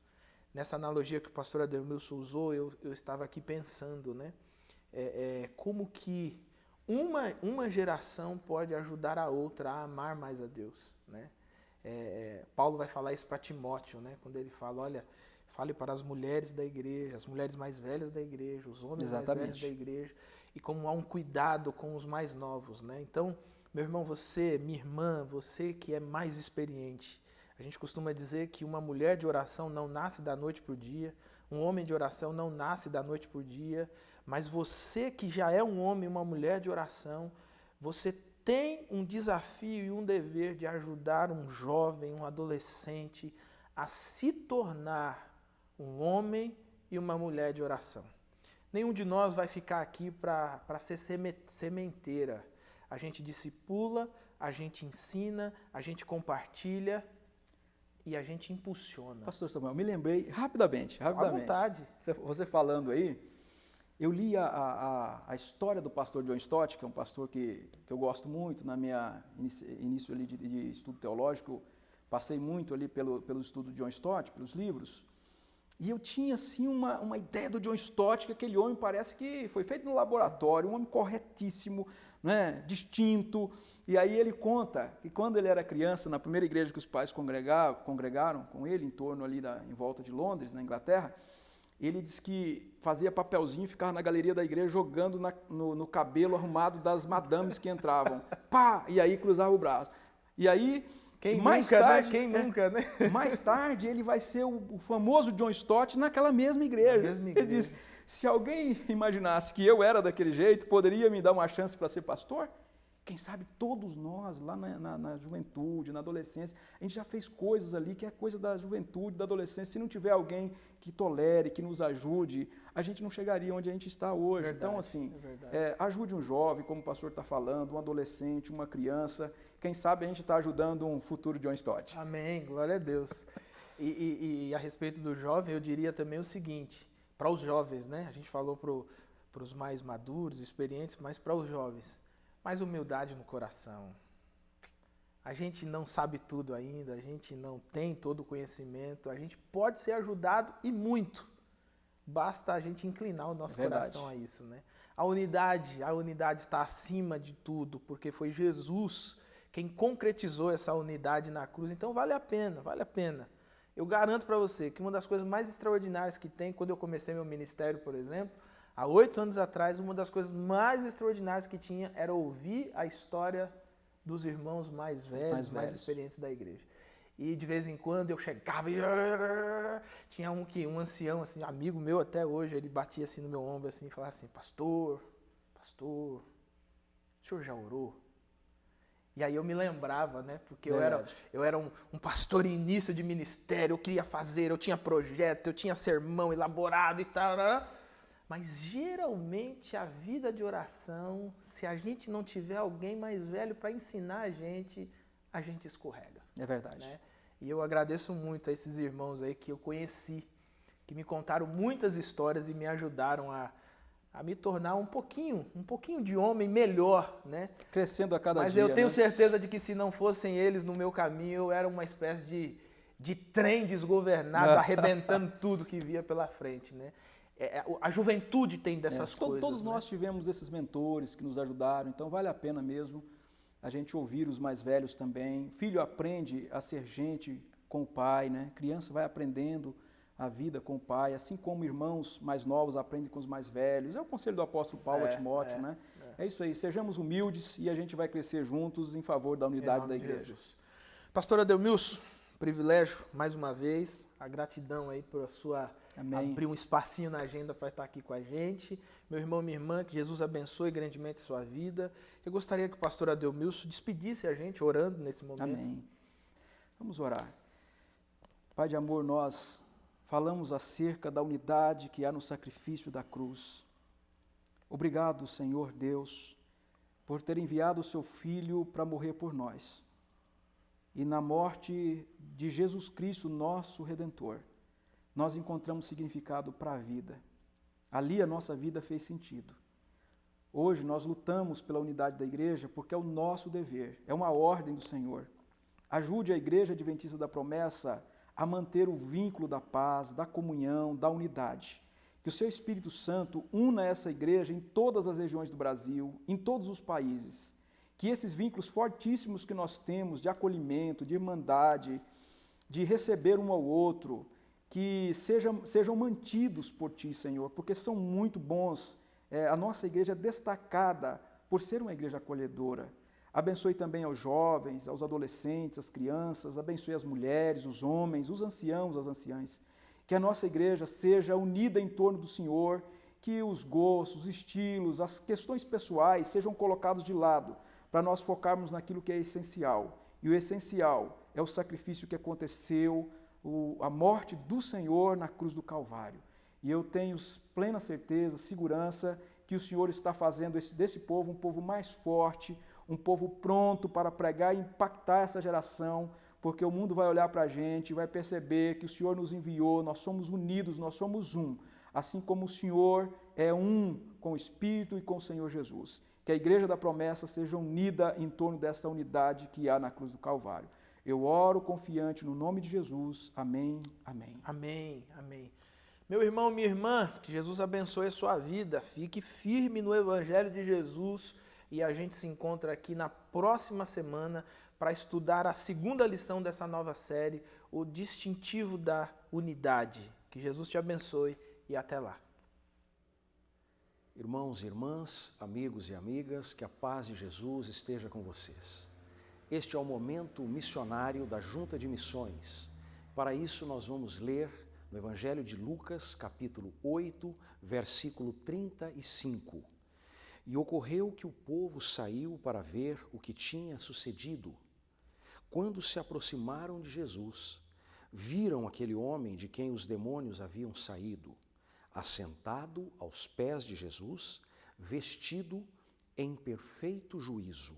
Nessa analogia que o pastor Ademilson usou, eu estava aqui pensando, né? Como que uma geração pode ajudar a outra a amar mais a Deus, né? Paulo vai falar isso para Timóteo, né? Quando ele fala, olha, fale para as mulheres da igreja, as mulheres mais velhas da igreja, os homens mais velhos da igreja, e como há um cuidado com os mais novos, né? Então, meu irmão, você, minha irmã, você que é mais experiente, a gente costuma dizer que uma mulher de oração não nasce da noite para o dia, um homem de oração não nasce da noite para o dia, mas você que já é um homem, uma mulher de oração, você tem um desafio e um dever de ajudar um jovem, um adolescente a se tornar um homem e uma mulher de oração. Nenhum de nós vai ficar aqui para ser sementeira. A gente discipula, a gente ensina, a gente compartilha e a gente impulsiona. Pastor Samuel, me lembrei rapidamente. À vontade. Você falando aí, eu li a história do pastor John Stott, que é um pastor que eu gosto muito, na minha início ali de estudo teológico, passei muito ali pelo estudo de John Stott, pelos livros, e eu tinha assim uma ideia do John Stott, que aquele homem parece que foi feito no laboratório, um homem corretíssimo, né, distinto. E aí ele conta que quando ele era criança, na primeira igreja que os pais congregaram com ele, em torno ali em volta de Londres, na Inglaterra, ele diz que fazia papelzinho e ficava na galeria da igreja jogando no cabelo arrumado das madames que entravam. Pá! E aí cruzava o braço. E aí, mais tarde, ele vai ser o famoso John Stott naquela mesma igreja. Ele diz, se alguém imaginasse que eu era daquele jeito, poderia me dar uma chance para ser pastor? Quem sabe todos nós, lá na juventude, na adolescência, a gente já fez coisas ali que é coisa da juventude, da adolescência. Se não tiver alguém que tolere, que nos ajude, a gente não chegaria onde a gente está hoje. Verdade, então, assim, ajude um jovem, como o pastor está falando, um adolescente, uma criança. Quem sabe a gente está ajudando um futuro John Stott. Amém, glória a Deus. E a respeito do jovem, eu diria também o seguinte, para os jovens, né? A gente falou para os mais maduros, experientes, mas para os jovens. Mais humildade no coração. A gente não sabe tudo ainda, a gente não tem todo o conhecimento, a gente pode ser ajudado e muito. Basta a gente inclinar o nosso coração a isso, né? A unidade está acima de tudo, porque foi Jesus quem concretizou essa unidade na cruz. Então vale a pena, vale a pena. Eu garanto para você que uma das coisas mais extraordinárias que tem, quando eu comecei meu ministério, por exemplo, há 8 anos atrás, uma das coisas mais extraordinárias que tinha era ouvir a história dos irmãos mais velhos, mais experientes da igreja. E de vez em quando eu chegava e tinha um ancião, assim, amigo meu até hoje, ele batia assim no meu ombro assim, e falava assim, pastor, o senhor já orou? E aí eu me lembrava, né? Porque eu era um pastor em início de ministério, eu queria fazer, eu tinha projeto, eu tinha sermão elaborado e tal, mas geralmente a vida de oração, se a gente não tiver alguém mais velho para ensinar a gente escorrega. É verdade. Né? E eu agradeço muito a esses irmãos aí que eu conheci, que me contaram muitas histórias e me ajudaram a me tornar um pouquinho de homem melhor, né? Crescendo a cada dia. Mas eu tenho certeza de que se não fossem eles no meu caminho, eu era uma espécie de trem desgovernado, arrebentando tudo que via pela frente, né? A juventude tem dessas coisas. Todos nós tivemos esses mentores que nos ajudaram, então vale a pena mesmo a gente ouvir os mais velhos também. Filho aprende a ser gente com o pai, né? Criança vai aprendendo a vida com o pai, assim como irmãos mais novos aprendem com os mais velhos. É o conselho do apóstolo Paulo a Timóteo, né? É isso aí, sejamos humildes e a gente vai crescer juntos em favor da unidade da igreja. Jesus. Pastor Adelmilson, privilégio mais uma vez, a gratidão aí por sua Amém. abrir um espacinho na agenda para estar aqui com a gente. Meu irmão, minha irmã, que Jesus abençoe grandemente sua vida. Eu gostaria que o pastor Adelmilson despedisse a gente orando nesse momento. Amém. Vamos orar. Pai de amor, nós falamos acerca da unidade que há no sacrifício da cruz. Obrigado, Senhor Deus, por ter enviado o seu Filho para morrer por nós. E na morte de Jesus Cristo, nosso Redentor, nós encontramos significado para a vida. Ali a nossa vida fez sentido. Hoje nós lutamos pela unidade da igreja porque é o nosso dever, é uma ordem do Senhor. Ajude a Igreja Adventista da Promessa a manter o vínculo da paz, da comunhão, da unidade. Que o seu Espírito Santo una essa igreja em todas as regiões do Brasil, em todos os países. Que esses vínculos fortíssimos que nós temos de acolhimento, de irmandade, de receber um ao outro, que sejam mantidos por Ti, Senhor, porque são muito bons. A nossa igreja é destacada por ser uma igreja acolhedora. Abençoe também aos jovens, aos adolescentes, às crianças, abençoe as mulheres, os homens, os anciãos, as anciãs. Que a nossa igreja seja unida em torno do Senhor, que os gostos, os estilos, as questões pessoais sejam colocados de lado, para nós focarmos naquilo que é essencial. E o essencial é o sacrifício que aconteceu, a morte do Senhor na cruz do Calvário. E eu tenho plena certeza, segurança, que o Senhor está fazendo desse povo um povo mais forte, um povo pronto para pregar e impactar essa geração, porque o mundo vai olhar para a gente e vai perceber que o Senhor nos enviou, nós somos unidos, nós somos um, assim como o Senhor é um com o Espírito e com o Senhor Jesus. Que a Igreja da Promessa seja unida em torno dessa unidade que há na cruz do Calvário. Eu oro confiante no nome de Jesus. Amém, amém. Amém, amém. Meu irmão, minha irmã, que Jesus abençoe a sua vida. Fique firme no Evangelho de Jesus e a gente se encontra aqui na próxima semana para estudar a segunda lição dessa nova série, o distintivo da unidade. Que Jesus te abençoe e até lá. Irmãos e irmãs, amigos e amigas, que a paz de Jesus esteja com vocês. Este é o momento missionário da Junta de Missões. Para isso nós vamos ler no Evangelho de Lucas, capítulo 8, versículo 35. E ocorreu que o povo saiu para ver o que tinha sucedido. Quando se aproximaram de Jesus, viram aquele homem de quem os demônios haviam saído, assentado aos pés de Jesus, vestido em perfeito juízo,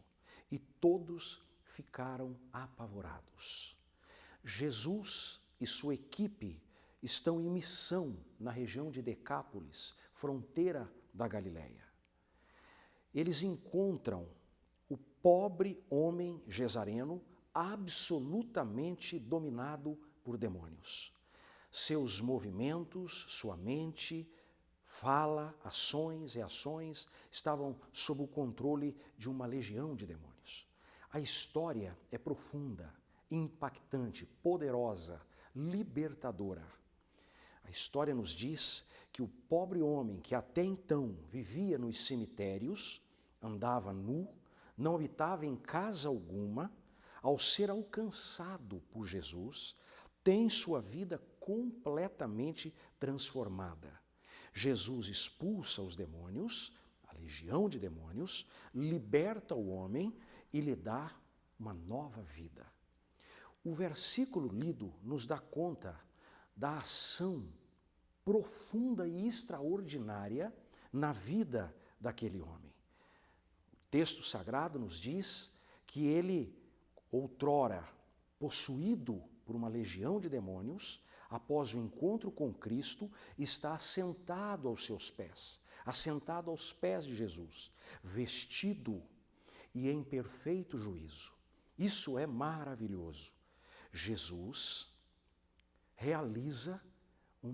e todos ficaram apavorados. Jesus e sua equipe estão em missão na região de Decápolis, fronteira da Galileia. Eles encontram o pobre homem gesareno absolutamente dominado por demônios. Seus movimentos, sua mente, fala, ações e ações estavam sob o controle de uma legião de demônios. A história é profunda, impactante, poderosa, libertadora. A história nos diz que o pobre homem que até então vivia nos cemitérios, andava nu, não habitava em casa alguma, ao ser alcançado por Jesus, tem sua vida completamente transformada. Jesus expulsa os demônios, a legião de demônios, liberta o homem e lhe dá uma nova vida. O versículo lido nos dá conta da ação profunda e extraordinária na vida daquele homem. O texto sagrado nos diz que ele, outrora possuído por uma legião de demônios, após o encontro com Cristo, está assentado aos seus pés, assentado aos pés de Jesus, vestido e em perfeito juízo. Isso é maravilhoso. Jesus realiza um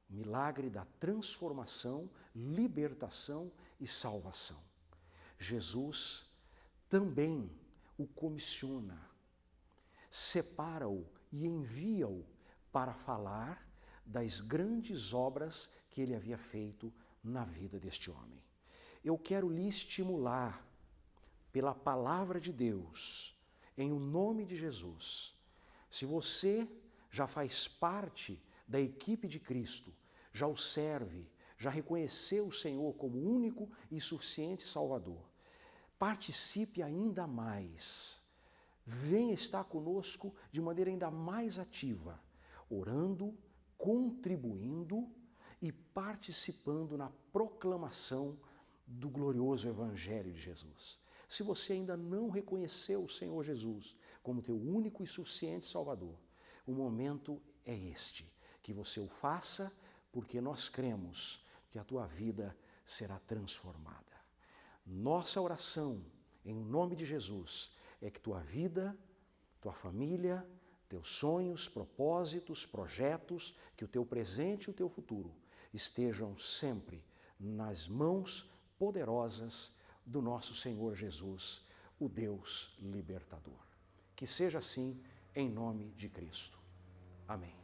milagre da transformação, libertação e salvação. Jesus também o comissiona. separa-o e envia-o para falar das grandes obras que ele havia feito na vida deste homem. Eu quero lhe estimular pela palavra de Deus, em o nome de Jesus. Se você já faz parte da equipe de Cristo, já o serve, já reconheceu o Senhor como único e suficiente Salvador, participe ainda mais. Venha estar conosco de maneira ainda mais ativa, orando, contribuindo e participando na proclamação do glorioso Evangelho de Jesus. Se você ainda não reconheceu o Senhor Jesus como teu único e suficiente Salvador, o momento é este, que você o faça, porque nós cremos que a tua vida será transformada. Nossa oração, em nome de Jesus, é que tua vida, tua família, teus sonhos, propósitos, projetos, que o teu presente e o teu futuro estejam sempre nas mãos poderosas do nosso Senhor Jesus, o Deus libertador. Que seja assim, em nome de Cristo. Amém.